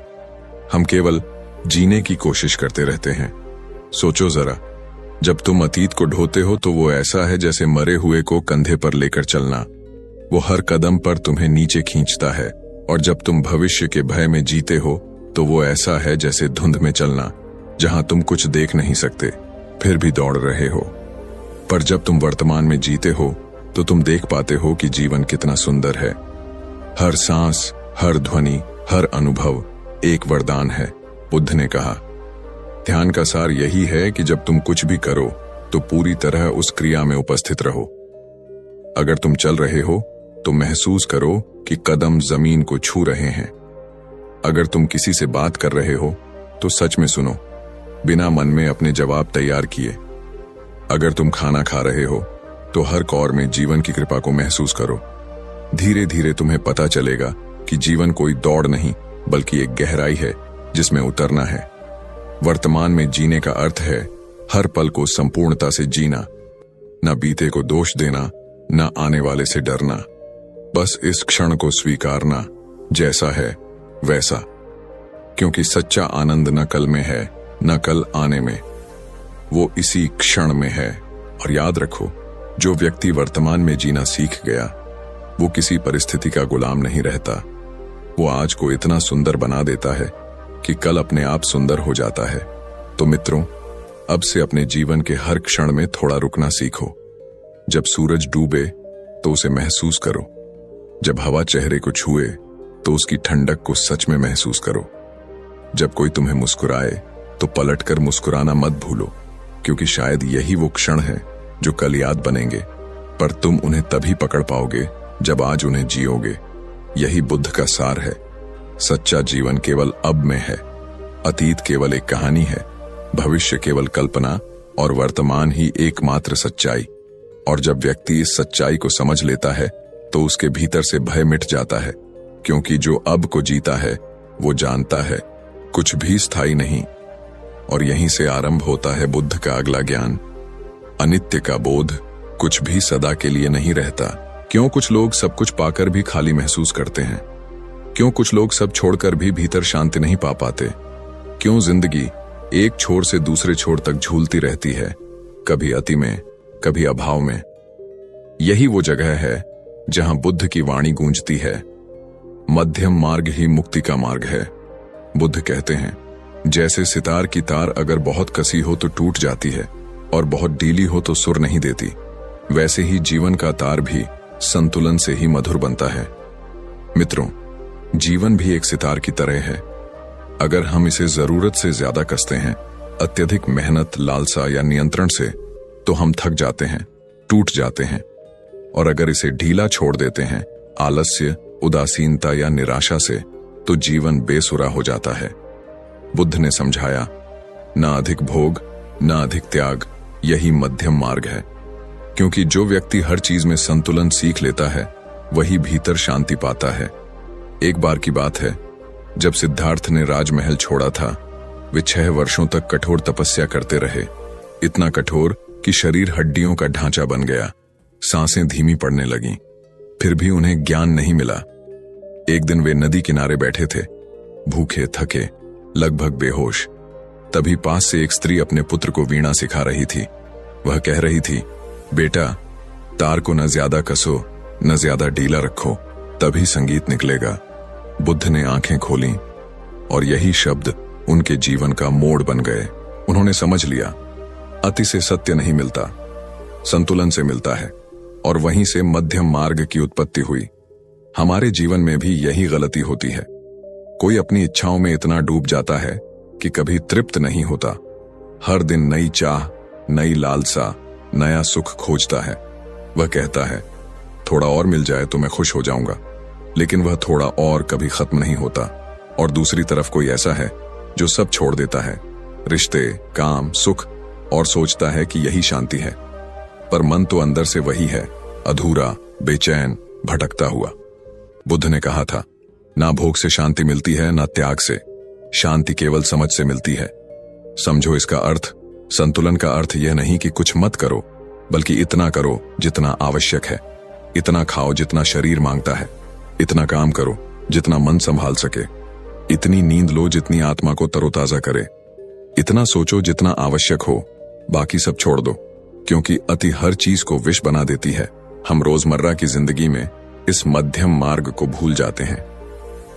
हम केवल जीने की कोशिश करते रहते हैं। सोचो जरा, जब तुम अतीत को ढोते हो तो वो ऐसा है जैसे मरे हुए को कंधे पर लेकर चलना। वो हर कदम पर तुम्हें नीचे खींचता है। और जब तुम भविष्य के भय में जीते हो तो वो ऐसा है जैसे धुंध में चलना, जहां तुम कुछ देख नहीं सकते फिर भी दौड़ रहे हो। पर जब तुम वर्तमान में जीते हो तो तुम देख पाते हो कि जीवन कितना सुंदर है। हर सांस, हर ध्वनि, हर अनुभव एक वरदान है। बुद्ध ने कहा, ध्यान का सार यही है कि जब तुम कुछ भी करो तो पूरी तरह उस क्रिया में उपस्थित रहो। अगर तुम चल रहे हो तो महसूस करो कि कदम जमीन को छू रहे हैं। अगर तुम किसी से बात कर रहे हो तो सच में सुनो, बिना मन में अपने जवाब तैयार किए। अगर तुम खाना खा रहे हो तो हर कौर में जीवन की कृपा को महसूस करो। धीरे धीरे तुम्हें पता चलेगा कि जीवन कोई दौड़ नहीं बल्कि एक गहराई है जिसमें उतरना है। वर्तमान में जीने का अर्थ है हर पल को संपूर्णता से जीना, न बीते को दोष देना, न आने वाले से डरना। बस इस क्षण को स्वीकारना, जैसा है वैसा, क्योंकि सच्चा आनंद न कल में है न कल आने में, वो इसी क्षण में है। और याद रखो, जो व्यक्ति वर्तमान में जीना सीख गया वो किसी परिस्थिति का गुलाम नहीं रहता। वो आज को इतना सुंदर बना देता है कि कल अपने आप सुंदर हो जाता है। तो मित्रों, अब से अपने जीवन के हर क्षण में थोड़ा रुकना सीखो। जब सूरज डूबे तो उसे महसूस करो, जब हवा चेहरे को छुए तो उसकी ठंडक को सच में महसूस करो। जब कोई तुम्हें मुस्कुराए तो पलटकर मुस्कुराना मत भूलो, क्योंकि शायद यही वो क्षण है जो कल याद बनेंगे, पर तुम उन्हें तभी पकड़ पाओगे जब आज उन्हें जियोगे। यही बुद्ध का सार है। सच्चा जीवन केवल अब में है। अतीत केवल एक कहानी है, भविष्य केवल कल्पना और वर्तमान ही एकमात्र सच्चाई। और जब व्यक्ति इस सच्चाई को समझ लेता है तो उसके भीतर से भय मिट जाता है, क्योंकि जो अब को जीता है वो जानता है कुछ भी स्थायी नहीं। और यहीं से आरंभ होता है बुद्ध का अगला ज्ञान, अनित्य का बोध। कुछ भी सदा के लिए नहीं रहता। क्यों कुछ लोग सब कुछ पाकर भी खाली महसूस करते हैं? क्यों कुछ लोग सब छोड़कर भी भीतर शांति नहीं पा पाते? क्यों जिंदगी एक छोर से दूसरे छोर तक झूलती रहती है, कभी अति में, कभी अभाव में? यही वो जगह है जहां बुद्ध की वाणी गूंजती है, मध्यम मार्ग ही मुक्ति का मार्ग है। बुद्ध कहते हैं, जैसे सितार की तार अगर बहुत कसी हो तो टूट जाती है और बहुत ढीली हो तो सुर नहीं देती, वैसे ही जीवन का तार भी संतुलन से ही मधुर बनता है। मित्रों, जीवन भी एक सितार की तरह है। अगर हम इसे जरूरत से ज्यादा कसते हैं, अत्यधिक मेहनत, लालसा या नियंत्रण से, तो हम थक जाते हैं, टूट जाते हैं। और अगर इसे ढीला छोड़ देते हैं, आलस्य, उदासीनता या निराशा से, तो जीवन बेसुरा हो जाता है। बुद्ध ने समझाया, ना अधिक भोग, ना अधिक त्याग, यही मध्यम मार्ग है। क्योंकि जो व्यक्ति हर चीज में संतुलन सीख लेता है, वही भीतर शांति पाता है। एक बार की बात है, जब सिद्धार्थ ने राजमहल छोड़ा था, वे 6 वर्षों तक कठोर तपस्या करते रहे। इतना कठोर कि शरीर हड्डियों का ढांचा बन गया, सांसें धीमी पड़ने लगीं। फिर भी उन्हें ज्ञान नहीं मिला। एक दिन वे नदी किनारे बैठे थे, भूखे, थके, लगभग बेहोश। तभी पास से एक स्त्री अपने पुत्र को वीणा सिखा रही थी। वह कह रही थी, बेटा, तार को न ज्यादा कसो, न ज्यादा ढीला रखो, तभी संगीत निकलेगा। बुद्ध ने आंखें खोलीं और यही शब्द उनके जीवन का मोड़ बन गए। उन्होंने समझ लिया, अति से सत्य नहीं मिलता, संतुलन से मिलता है। और वहीं से मध्यम मार्ग की उत्पत्ति हुई। हमारे जीवन में भी यही गलती होती है। कोई अपनी इच्छाओं में इतना डूब जाता है कि कभी तृप्त नहीं होता। हर दिन नई चाह, नई लालसा, नया सुख खोजता है। वह कहता है, थोड़ा और मिल जाए तो मैं खुश हो जाऊंगा, लेकिन वह थोड़ा और कभी खत्म नहीं होता। और दूसरी तरफ कोई ऐसा है जो सब छोड़ देता है, रिश्ते, काम, सुख, और सोचता है कि यही शांति है। पर मन तो अंदर से वही है, अधूरा, बेचैन, भटकता हुआ। बुद्ध ने कहा था, ना भोग से शांति मिलती है, ना त्याग से। शांति केवल समझ से मिलती है। समझो इसका अर्थ। संतुलन का अर्थ यह नहीं कि कुछ मत करो, बल्कि इतना करो जितना आवश्यक है। इतना खाओ जितना शरीर मांगता है। इतना काम करो जितना मन संभाल सके। इतनी नींद लो जितनी आत्मा को तरोताजा करे। इतना सोचो जितना आवश्यक हो, बाकी सब छोड़ दो, क्योंकि अति हर चीज को विष बना देती है। हम रोजमर्रा की जिंदगी में इस मध्यम मार्ग को भूल जाते हैं।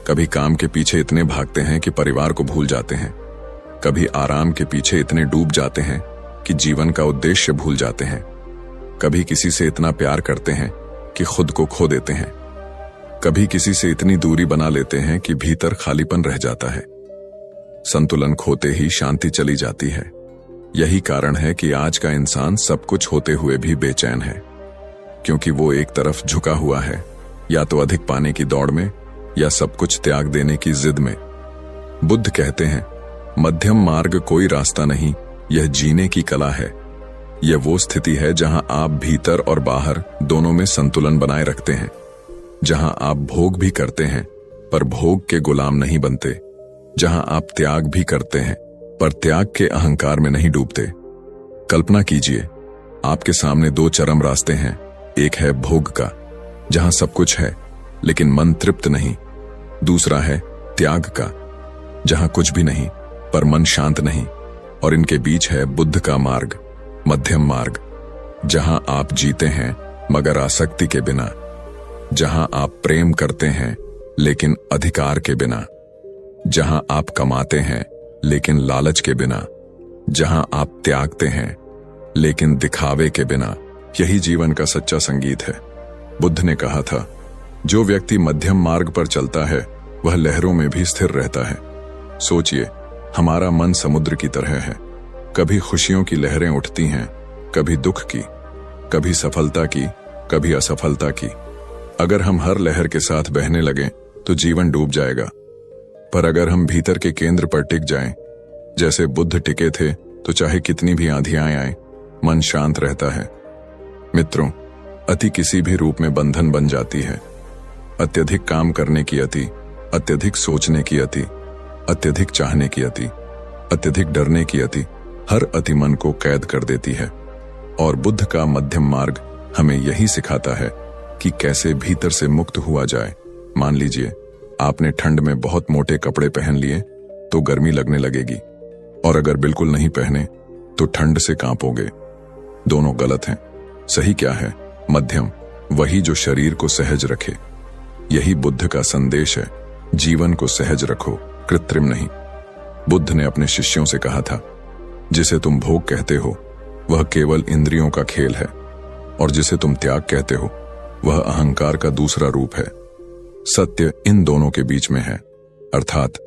कभी काम के पीछे इतने भागते हैं कि परिवार को भूल जाते हैं। कभी आराम के पीछे इतने डूब जाते हैं कि जीवन का उद्देश्य भूल जाते हैं। कभी किसी से इतना प्यार करते हैं कि खुद को खो देते हैं। कभी किसी से इतनी दूरी बना लेते हैं कि भीतर खालीपन रह जाता है। संतुलन खोते ही शांति चली जाती है। यही कारण है कि आज का इंसान सब कुछ होते हुए भी बेचैन है, क्योंकि वो एक तरफ झुका हुआ है, या तो अधिक पाने की दौड़ में, या सब कुछ त्याग देने की जिद में। बुद्ध कहते हैं, मध्यम मार्ग कोई रास्ता नहीं, यह जीने की कला है। यह वो स्थिति है जहां आप भीतर और बाहर दोनों में संतुलन बनाए रखते हैं, जहां आप भोग भी करते हैं पर भोग के गुलाम नहीं बनते, जहां आप त्याग भी करते हैं पर त्याग के अहंकार में नहीं डूबते। कल्पना कीजिए, आपके सामने 2 चरम रास्ते हैं। एक है भोग का, जहां सब कुछ है लेकिन मन तृप्त नहीं। दूसरा है त्याग का, जहां कुछ भी नहीं पर मन शांत नहीं। और इनके बीच है बुद्ध का मार्ग, मध्यम मार्ग, जहां आप जीते हैं मगर आसक्ति के बिना, जहां आप प्रेम करते हैं लेकिन अधिकार के बिना, जहां आप कमाते हैं लेकिन लालच के बिना, जहां आप त्यागते हैं लेकिन दिखावे के बिना। यही जीवन का सच्चा संगीत है। बुद्ध ने कहा था, जो व्यक्ति मध्यम मार्ग पर चलता है वह लहरों में भी स्थिर रहता है। सोचिए, हमारा मन समुद्र की तरह है। कभी खुशियों की लहरें उठती हैं, कभी दुख की, कभी सफलता की, कभी असफलता की। अगर हम हर लहर के साथ बहने लगें तो जीवन डूब जाएगा, पर अगर हम भीतर के केंद्र पर टिक जाएं, जैसे बुद्ध टिके थे, तो चाहे कितनी भी आंधियां आएं, मन शांत रहता है। मित्रों, अति किसी भी रूप में बंधन बन जाती है। अत्यधिक काम करने की अति, अत्यधिक सोचने की अति, अत्यधिक चाहने की अति, अत्यधिक डरने की अति, हर अति मन को कैद कर देती है। और बुद्ध का मध्यम मार्ग हमें यही सिखाता है कि कैसे भीतर से मुक्त हुआ जाए। मान लीजिए आपने ठंड में बहुत मोटे कपड़े पहन लिए तो गर्मी लगने लगेगी, और अगर बिल्कुल नहीं पहने तो ठंड से कांपोगे। दोनों गलत हैं। सही क्या है? मध्यम, वही जो शरीर को सहज रखे। यही बुद्ध का संदेश है। जीवन को सहज रखो, कृत्रिम नहीं। बुद्ध ने अपने शिष्यों से कहा था, जिसे तुम भोग कहते हो वह केवल इंद्रियों का खेल है, और जिसे तुम त्याग कहते हो वह अहंकार का दूसरा रूप है। सत्य इन दोनों के बीच में है। अर्थात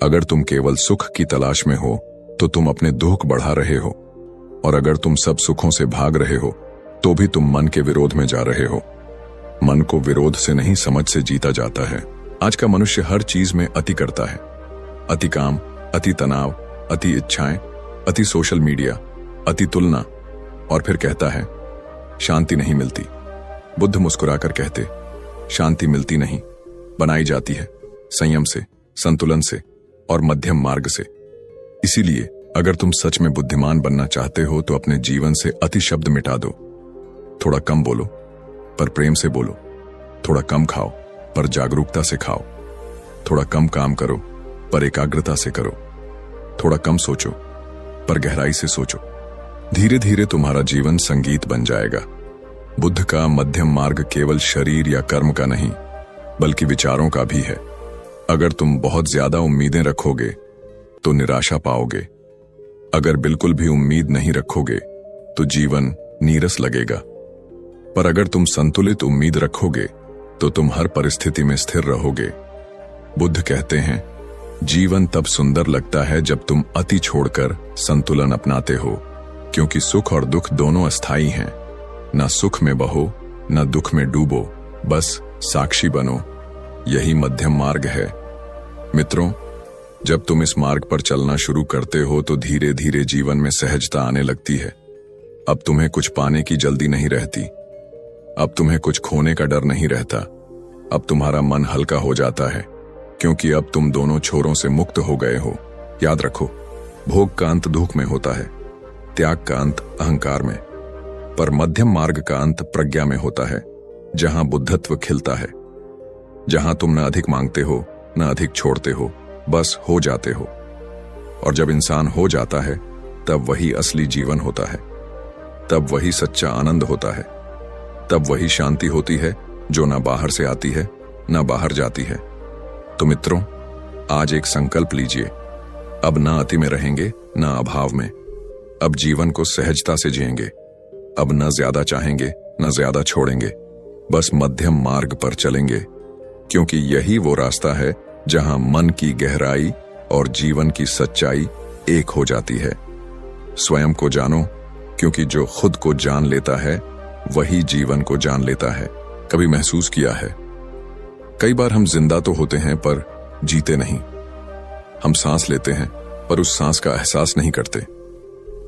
अगर तुम केवल सुख की तलाश में हो तो तुम अपने दुख बढ़ा रहे हो, और अगर तुम सब सुखों से भाग रहे हो तो भी तुम मन के विरोध में जा रहे हो। मन को विरोध से नहीं, समझ से जीता जाता है। आज का मनुष्य हर चीज में अति करता है। अति काम, अति तनाव, अति इच्छाएं, अति सोशल मीडिया, अति तुलना, और फिर कहता है शांति नहीं मिलती। बुद्ध मुस्कुराकर कहते, शांति मिलती नहीं, बनाई जाती है संयम से, संतुलन से और मध्यम मार्ग से। इसीलिए अगर तुम सच में बुद्धिमान बनना चाहते हो तो अपने जीवन से अति शब्द मिटा दो। थोड़ा कम बोलो पर प्रेम से बोलो। थोड़ा कम खाओ पर जागरूकता से खाओ। थोड़ा कम काम करो पर एकाग्रता से करो। थोड़ा कम सोचो पर गहराई से सोचो। धीरे धीरे तुम्हारा जीवन संगीत बन जाएगा। बुद्ध का मध्यम मार्ग केवल शरीर या कर्म का नहीं, बल्कि विचारों का भी है। अगर तुम बहुत ज्यादा उम्मीदें रखोगे तो निराशा पाओगे। अगर बिल्कुल भी उम्मीद नहीं रखोगे तो जीवन नीरस लगेगा। पर अगर तुम संतुलित उम्मीद रखोगे तो तुम हर परिस्थिति में स्थिर रहोगे। बुद्ध कहते हैं, जीवन तब सुंदर लगता है जब तुम अति छोड़कर संतुलन अपनाते हो, क्योंकि सुख और दुख दोनों अस्थायी हैं। ना सुख में बहो, ना दुख में डूबो, बस साक्षी बनो। यही मध्यम मार्ग है। मित्रों, जब तुम इस मार्ग पर चलना शुरू करते हो तो धीरे धीरे जीवन में सहजता आने लगती है। अब तुम्हें कुछ पाने की जल्दी नहीं रहती। अब तुम्हें कुछ खोने का डर नहीं रहता। अब तुम्हारा मन हल्का हो जाता है, क्योंकि अब तुम दोनों छोरों से मुक्त हो गए हो। याद रखो, भोग का अंत दुख में होता है, त्याग का अंत अहंकार में, पर मध्यम मार्ग का अंत प्रज्ञा में होता है, जहां बुद्धत्व खिलता है, जहां तुम न अधिक मांगते हो न अधिक छोड़ते हो, बस हो जाते हो। और जब इंसान हो जाता है तब वही असली जीवन होता है, तब वही सच्चा आनंद होता है, तब वही शांति होती है जो ना बाहर से आती है ना बाहर जाती है। तो मित्रों, आज एक संकल्प लीजिए, अब ना अति में रहेंगे ना अभाव में। अब जीवन को सहजता से जिएंगे। अब न ज्यादा चाहेंगे न ज्यादा छोड़ेंगे, बस मध्यम मार्ग पर चलेंगे, क्योंकि यही वो रास्ता है जहां मन की गहराई और जीवन की सच्चाई एक हो जाती है। स्वयं को जानो, क्योंकि जो खुद को जान लेता है वही जीवन को जान लेता है। कभी महसूस किया है, कई बार हम जिंदा तो होते हैं पर जीते नहीं। हम सांस लेते हैं पर उस सांस का एहसास नहीं करते।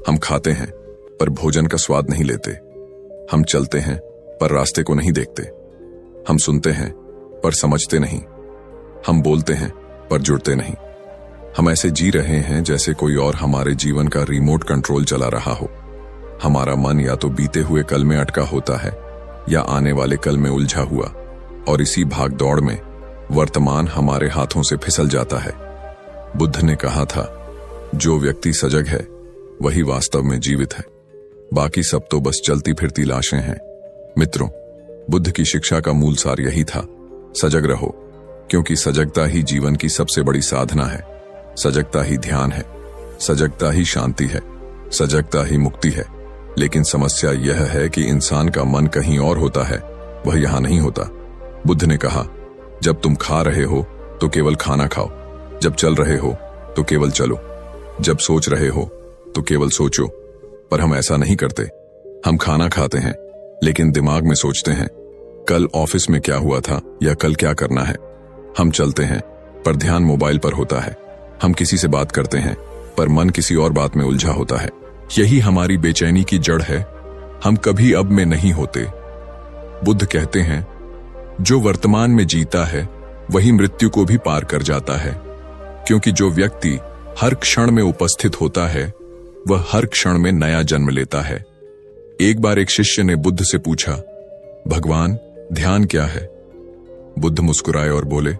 हम खाते हैं पर भोजन का स्वाद नहीं लेते। हम चलते हैं पर रास्ते को नहीं देखते। हम सुनते हैं पर समझते नहीं। हम बोलते हैं पर जुड़ते नहीं। हम ऐसे जी रहे हैं जैसे कोई और हमारे जीवन का रिमोट कंट्रोल चला रहा हो। हमारा मन या तो बीते हुए कल में अटका होता है या आने वाले कल में उलझा हुआ, और इसी भाग दौड़ में वर्तमान हमारे हाथों से फिसल जाता है। बुद्ध ने कहा था, जो व्यक्ति सजग है वही वास्तव में जीवित है, बाकी सब तो बस चलती फिरती लाशें हैं। मित्रों, बुद्ध की शिक्षा का मूल सार यही था, सजग रहो, क्योंकि सजगता ही जीवन की सबसे बड़ी साधना है। सजगता ही ध्यान है, सजगता ही शांति है, सजगता ही मुक्ति है। लेकिन समस्या यह है कि इंसान का मन कहीं और होता है, वह यहां नहीं होता। बुद्ध ने कहा, जब तुम खा रहे हो तो केवल खाना खाओ, जब चल रहे हो तो केवल चलो, जब सोच रहे हो तो केवल सोचो। पर हम ऐसा नहीं करते। हम खाना खाते हैं, लेकिन दिमाग में सोचते हैं कल ऑफिस में क्या हुआ था या कल क्या करना है। हम चलते हैं, पर ध्यान मोबाइल पर होता है। हम किसी से बात करते हैं, पर मन किसी और बात में उलझा होता है। यही हमारी बेचैनी की जड़ है। हम कभी अब में नहीं होते। बुद्ध कहते हैं, जो वर्तमान में जीता है वही मृत्यु को भी पार कर जाता है, क्योंकि जो व्यक्ति हर क्षण में उपस्थित होता है वह हर क्षण में नया जन्म लेता है। एक बार एक शिष्य ने बुद्ध से पूछा, भगवान, ध्यान क्या है? बुद्ध मुस्कुराए और बोले,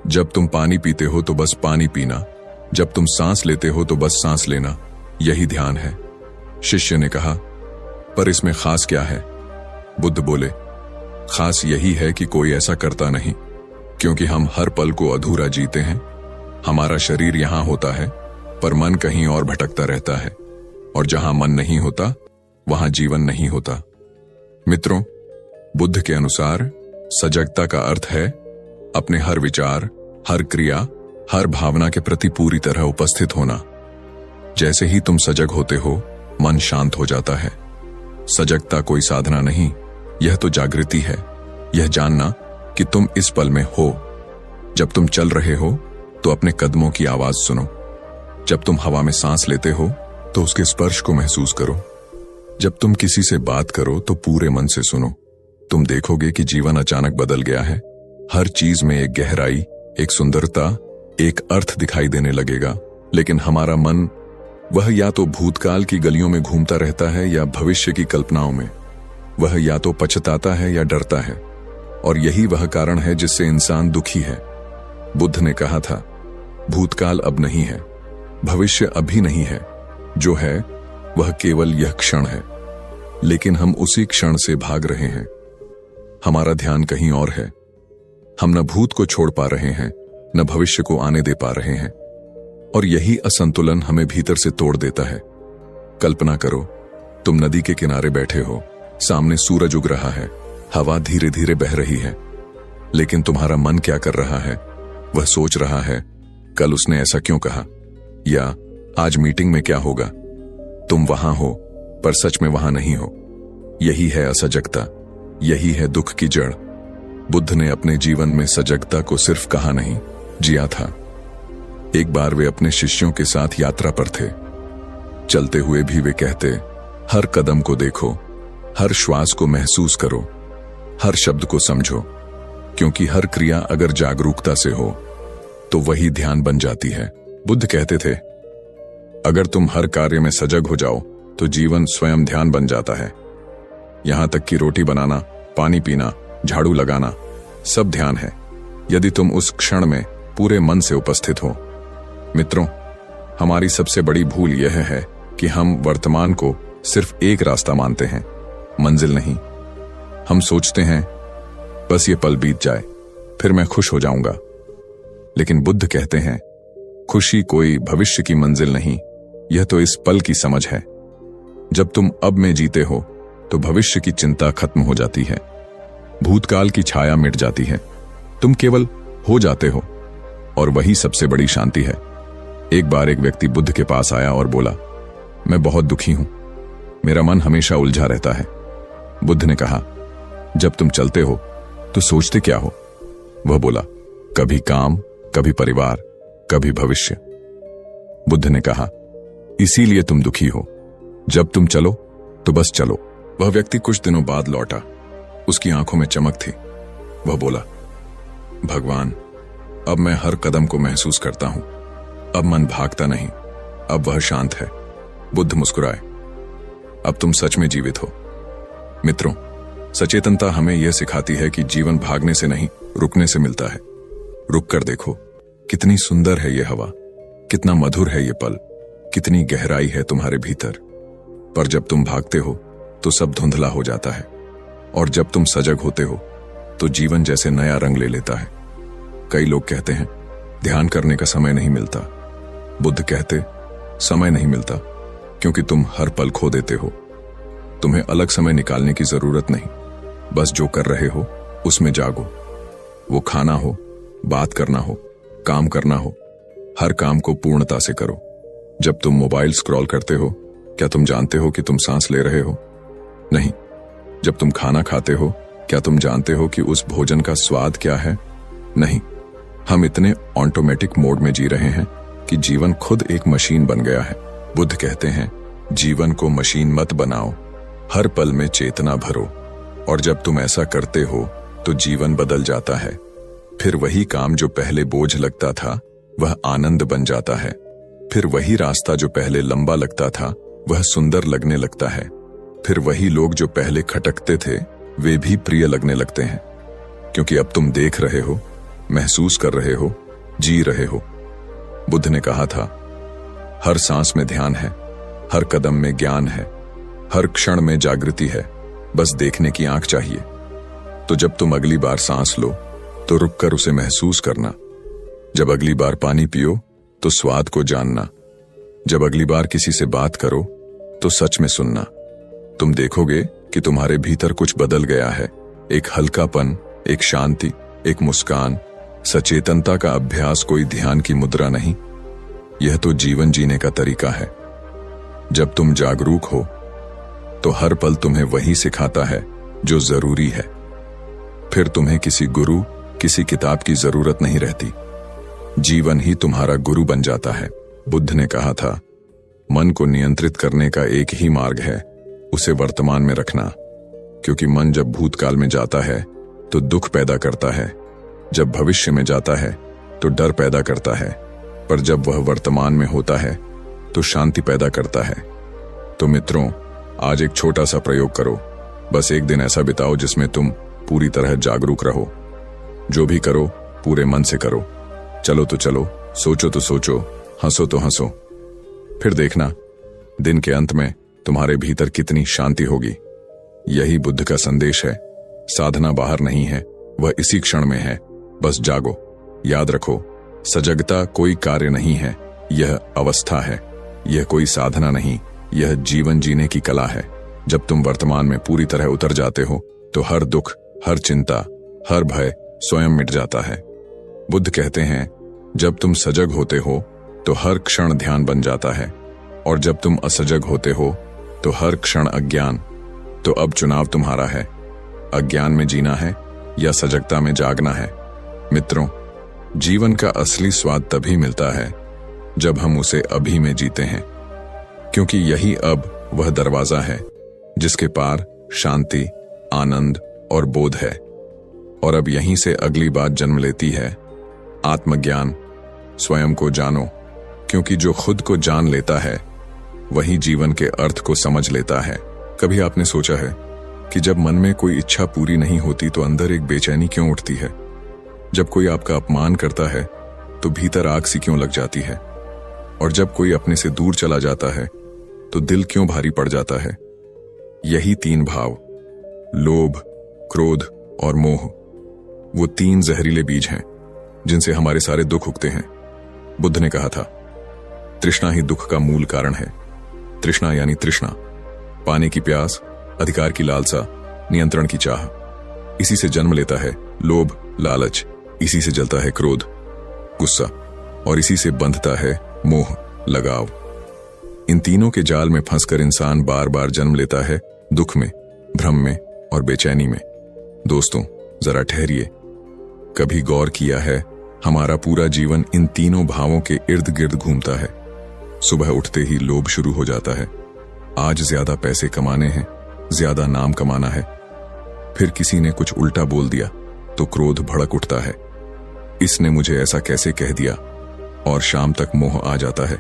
जब तुम पानी पीते हो तो बस पानी पीना, जब तुम सांस लेते हो तो बस सांस लेना, यही ध्यान है। शिष्य ने कहा, पर इसमें खास क्या है? बुद्ध बोले, खास यही है कि कोई ऐसा करता नहीं, क्योंकि हम हर पल को अधूरा जीते हैं। हमारा शरीर यहां होता है, पर मन कहीं और भटकता रहता है, और जहां मन नहीं होता वहां जीवन नहीं होता। मित्रों, बुद्ध के अनुसार सजगता का अर्थ है अपने हर विचार, हर क्रिया, हर भावना के प्रति पूरी तरह उपस्थित होना। जैसे ही तुम सजग होते हो, मन शांत हो जाता है। सजगता कोई साधना नहीं, यह तो जागृति है। यह जानना कि तुम इस पल में हो। जब तुम चल रहे हो तो अपने कदमों की आवाज सुनो। जब तुम हवा में सांस लेते हो तो उसके स्पर्श को महसूस करो। जब तुम किसी से बात करो तो पूरे मन से सुनो। तुम देखोगे कि जीवन अचानक बदल गया है। हर चीज में एक गहराई, एक सुंदरता, एक अर्थ दिखाई देने लगेगा। लेकिन हमारा मन वह या तो भूतकाल की गलियों में घूमता रहता है या भविष्य की कल्पनाओं में। वह या तो पछताता है या डरता है, और यही वह कारण है जिससे इंसान दुखी है। बुद्ध ने कहा था, भूतकाल अब नहीं है, भविष्य अभी नहीं है, जो है वह केवल यह क्षण है। लेकिन हम उसी क्षण से भाग रहे हैं। हमारा ध्यान कहीं और है। हम न भूत को छोड़ पा रहे हैं, न भविष्य को आने दे पा रहे हैं, और यही असंतुलन हमें भीतर से तोड़ देता है। कल्पना करो, तुम नदी के किनारे बैठे हो, सामने सूरज उग रहा है, हवा धीरे धीरे बह रही है, लेकिन तुम्हारा मन क्या कर रहा है? वह सोच रहा है, कल उसने ऐसा क्यों कहा, या आज मीटिंग में क्या होगा। तुम वहां हो, पर सच में वहां नहीं हो। यही है असजगता, यही है दुख की जड़। बुद्ध ने अपने जीवन में सजगता को सिर्फ कहा नहीं, जिया था। एक बार वे अपने शिष्यों के साथ यात्रा पर थे। चलते हुए भी वे कहते, हर कदम को देखो, हर श्वास को महसूस करो, हर शब्द को समझो, क्योंकि हर क्रिया अगर जागरूकता से हो तो वही ध्यान बन जाती है। बुद्ध कहते थे, अगर तुम हर कार्य में सजग हो जाओ तो जीवन स्वयं ध्यान बन जाता है। यहां तक कि रोटी बनाना, पानी पीना, झाड़ू लगाना, सब ध्यान है, यदि तुम उस क्षण में पूरे मन से उपस्थित हो। मित्रों, हमारी सबसे बड़ी भूल यह है कि हम वर्तमान को सिर्फ एक रास्ता मानते हैं, मंजिल नहीं। हम सोचते हैं, बस ये पल बीत जाए, फिर मैं खुश हो जाऊंगा। लेकिन बुद्ध कहते हैं, खुशी कोई भविष्य की मंजिल नहीं, यह तो इस पल की समझ है। जब तुम अब में जीते हो तो भविष्य की चिंता खत्म हो जाती है, भूतकाल की छाया मिट जाती है, तुम केवल हो जाते हो, और वही सबसे बड़ी शांति है। एक बार एक व्यक्ति बुद्ध के पास आया और बोला, मैं बहुत दुखी हूं, मेरा मन हमेशा उलझा रहता है। बुद्ध ने कहा, जब तुम चलते हो तो सोचते क्या हो? वह बोला, कभी काम, कभी परिवार, कभी भविष्य। बुद्ध ने कहा, इसीलिए तुम दुखी हो। जब तुम चलो तो बस चलो। वह व्यक्ति कुछ दिनों बाद लौटा। उसकी आंखों में चमक थी। वह बोला, भगवान, अब मैं हर कदम को महसूस करता हूं। अब मन भागता नहीं, अब वह शांत है। बुद्ध मुस्कुराए, अब तुम सच में जीवित हो। मित्रों, सचेतनता हमें यह सिखाती है कि जीवन भागने से नहीं, रुकने से मिलता है। रुक कर देखो, कितनी सुंदर है यह हवा, कितना मधुर है ये पल, कितनी गहराई है तुम्हारे भीतर। पर जब तुम भागते हो तो सब धुंधला हो जाता है, और जब तुम सजग होते हो तो जीवन जैसे नया रंग ले लेता है। कई लोग कहते हैं, ध्यान करने का समय नहीं मिलता। बुद्ध कहते, समय नहीं मिलता क्योंकि तुम हर पल खो देते हो। तुम्हें अलग समय निकालने की जरूरत नहीं, बस जो कर रहे हो उसमें जागो। वो खाना हो, बात करना हो, काम करना हो, हर काम को पूर्णता से करो। जब तुम मोबाइल स्क्रॉल करते हो, क्या तुम जानते हो कि तुम सांस ले रहे हो? नहीं। जब तुम खाना खाते हो, क्या तुम जानते हो कि उस भोजन का स्वाद क्या है? नहीं। हम इतने ऑटोमेटिक मोड में जी रहे हैं कि जीवन खुद एक मशीन बन गया है। बुद्ध कहते हैं, जीवन को मशीन मत बनाओ, हर पल में चेतना भरो। और जब तुम ऐसा करते हो तो जीवन बदल जाता है। फिर वही काम जो पहले बोझ लगता था वह आनंद बन जाता है। फिर वही रास्ता जो पहले लंबा लगता था वह सुंदर लगने लगता है। फिर वही लोग जो पहले खटकते थे वे भी प्रिय लगने लगते हैं, क्योंकि अब तुम देख रहे हो, महसूस कर रहे हो, जी रहे हो। बुद्ध ने कहा था, हर सांस में ध्यान है, हर कदम में ज्ञान है, हर क्षण में जागृति है, बस देखने की आंख चाहिए। तो जब तुम अगली बार सांस लो तो रुककर उसे महसूस करना। जब अगली बार पानी पियो तो स्वाद को जानना। जब अगली बार किसी से बात करो तो सच में सुनना। तुम देखोगे कि तुम्हारे भीतर कुछ बदल गया है। एक हल्कापन, एक शांति, एक मुस्कान। सचेतनता का अभ्यास कोई ध्यान की मुद्रा नहीं, यह तो जीवन जीने का तरीका है। जब तुम जागरूक हो तो हर पल तुम्हें वही सिखाता है जो जरूरी है। फिर तुम्हें किसी गुरु, किसी किताब की जरूरत नहीं रहती। जीवन ही तुम्हारा गुरु बन जाता है। बुद्ध ने कहा था, मन को नियंत्रित करने का एक ही मार्ग है, उसे वर्तमान में रखना। क्योंकि मन जब भूतकाल में जाता है तो दुख पैदा करता है, जब भविष्य में जाता है तो डर पैदा करता है, पर जब वह वर्तमान में होता है तो शांति पैदा करता है। तो मित्रों, आज एक छोटा सा प्रयोग करो। बस एक दिन ऐसा बिताओ जिसमें तुम पूरी तरह जागरूक रहो। जो भी करो पूरे मन से करो। चलो तो चलो, सोचो तो सोचो, हंसो तो हंसो। फिर देखना दिन के अंत में तुम्हारे भीतर कितनी शांति होगी। यही बुद्ध का संदेश है। साधना बाहर नहीं है, वह इसी क्षण में है। बस जागो। याद रखो, सजगता कोई कार्य नहीं है, यह अवस्था है। यह कोई साधना नहीं, यह जीवन जीने की कला है। जब तुम वर्तमान में पूरी तरह उतर जाते हो तो हर दुख, हर चिंता, हर भय स्वयं मिट जाता है। बुद्ध कहते हैं, जब तुम सजग होते हो तो हर क्षण ध्यान बन जाता है, और जब तुम असजग होते हो तो हर क्षण अज्ञान। तो अब चुनाव तुम्हारा है, अज्ञान में जीना है या सजगता में जागना है। मित्रों, जीवन का असली स्वाद तभी मिलता है जब हम उसे अभी में जीते हैं, क्योंकि यही अब वह दरवाजा है जिसके पार शांति, आनंद और बोध है। और अब यहीं से अगली बात जन्म लेती है, आत्मज्ञान। स्वयं को जानो, क्योंकि जो खुद को जान लेता है वही जीवन के अर्थ को समझ लेता है। कभी आपने सोचा है कि जब मन में कोई इच्छा पूरी नहीं होती तो अंदर एक बेचैनी क्यों उठती है? जब कोई आपका अपमान करता है तो भीतर आग सी क्यों लग जाती है? और जब कोई अपने से दूर चला जाता है तो दिल क्यों भारी पड़ जाता है? यही तीन भाव, लोभ, क्रोध और मोह, वो तीन जहरीले बीज हैं जिनसे हमारे सारे दुख उगते हैं। बुद्ध ने कहा था, तृष्णा ही दुख का मूल कारण है। तृष्णा यानी तृष्णा, पाने की प्यास, अधिकार की लालसा, नियंत्रण की चाह। इसी से जन्म लेता है लोभ, लालच। इसी से जलता है क्रोध, गुस्सा, और इसी से बंधता है मोह, लगाव। इन तीनों के जाल में फंसकर इंसान बार बार जन्म लेता है दुख में, भ्रम में और बेचैनी में। दोस्तों, जरा ठहरिए। कभी गौर किया है, हमारा पूरा जीवन इन तीनों भावों के इर्द गिर्द घूमता है। सुबह उठते ही लोभ शुरू हो जाता है, आज ज्यादा पैसे कमाने हैं, ज्यादा नाम कमाना है। फिर किसी ने कुछ उल्टा बोल दिया तो क्रोध भड़क उठता है, इसने मुझे ऐसा कैसे कह दिया। और शाम तक मोह आ जाता है,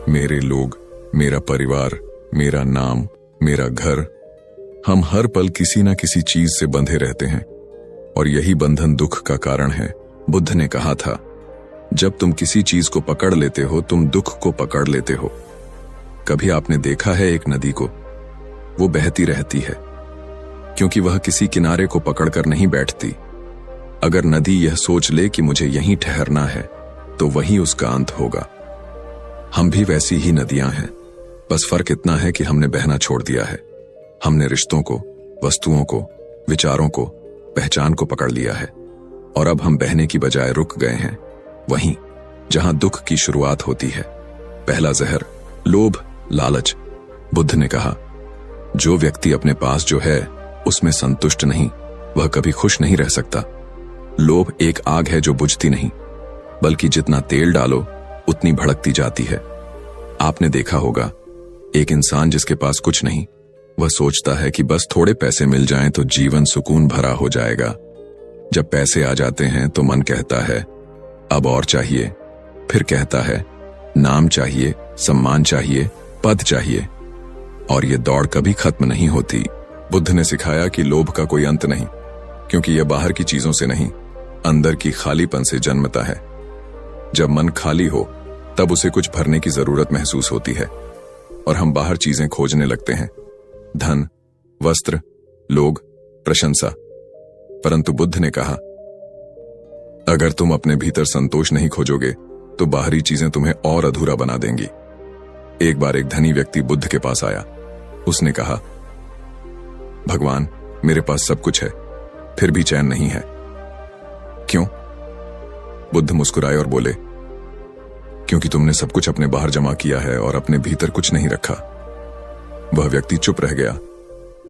मेरे लोग, मेरा परिवार, मेरा नाम, मेरा घर। हम हर पल किसी न किसी चीज से बंधे रहते हैं, और यही बंधन दुख का कारण है। बुद्ध ने कहा था, जब तुम किसी चीज को पकड़ लेते हो तुम दुख को पकड़ लेते हो। कभी आपने देखा है एक नदी को? वो बहती रहती है, क्योंकि वह किसी किनारे को पकड़कर नहीं बैठती। अगर नदी यह सोच ले कि मुझे यहीं ठहरना है तो वही उसका अंत होगा। हम भी वैसी ही नदियां हैं, बस फर्क इतना है कि हमने बहना छोड़ दिया है। हमने रिश्तों को, वस्तुओं को, विचारों को, पहचान को पकड़ लिया है, और अब हम बहने की बजाय रुक गए हैं वहीं जहां दुख की शुरुआत होती है। पहला जहर, लोभ, लालच। बुद्ध ने कहा, जो व्यक्ति अपने पास जो है उसमें संतुष्ट नहीं, वह कभी खुश नहीं रह सकता। लोभ एक आग है जो बुझती नहीं, बल्कि जितना तेल डालो उतनी भड़कती जाती है। आपने देखा होगा, एक इंसान जिसके पास कुछ नहीं, वह सोचता है कि बस थोड़े पैसे मिल जाएं तो जीवन सुकून भरा हो जाएगा। जब पैसे आ जाते हैं तो मन कहता है अब और चाहिए, फिर कहता है नाम चाहिए, सम्मान चाहिए, पद चाहिए, और ये दौड़ कभी खत्म नहीं होती। बुद्ध ने सिखाया कि लोभ का कोई अंत नहीं, क्योंकि यह बाहर की चीजों से नहीं, अंदर की खालीपन से जन्मता है। जब मन खाली हो तब उसे कुछ भरने की जरूरत महसूस होती है और हम बाहर चीजें खोजने लगते हैं, धन, वस्त्र, लोग, प्रशंसा। परंतु बुद्ध ने कहा, अगर तुम अपने भीतर संतोष नहीं खोजोगे तो बाहरी चीजें तुम्हें और अधूरा बना देंगी। एक बार एक धनी व्यक्ति बुद्ध के पास आया। उसने कहा, भगवान, मेरे पास सब कुछ है, फिर भी चैन नहीं है। क्यों? बुद्ध मुस्कुराए और बोले, क्योंकि तुमने सब कुछ अपने बाहर जमा किया है और अपने भीतर कुछ नहीं रखा। वह व्यक्ति चुप रह गया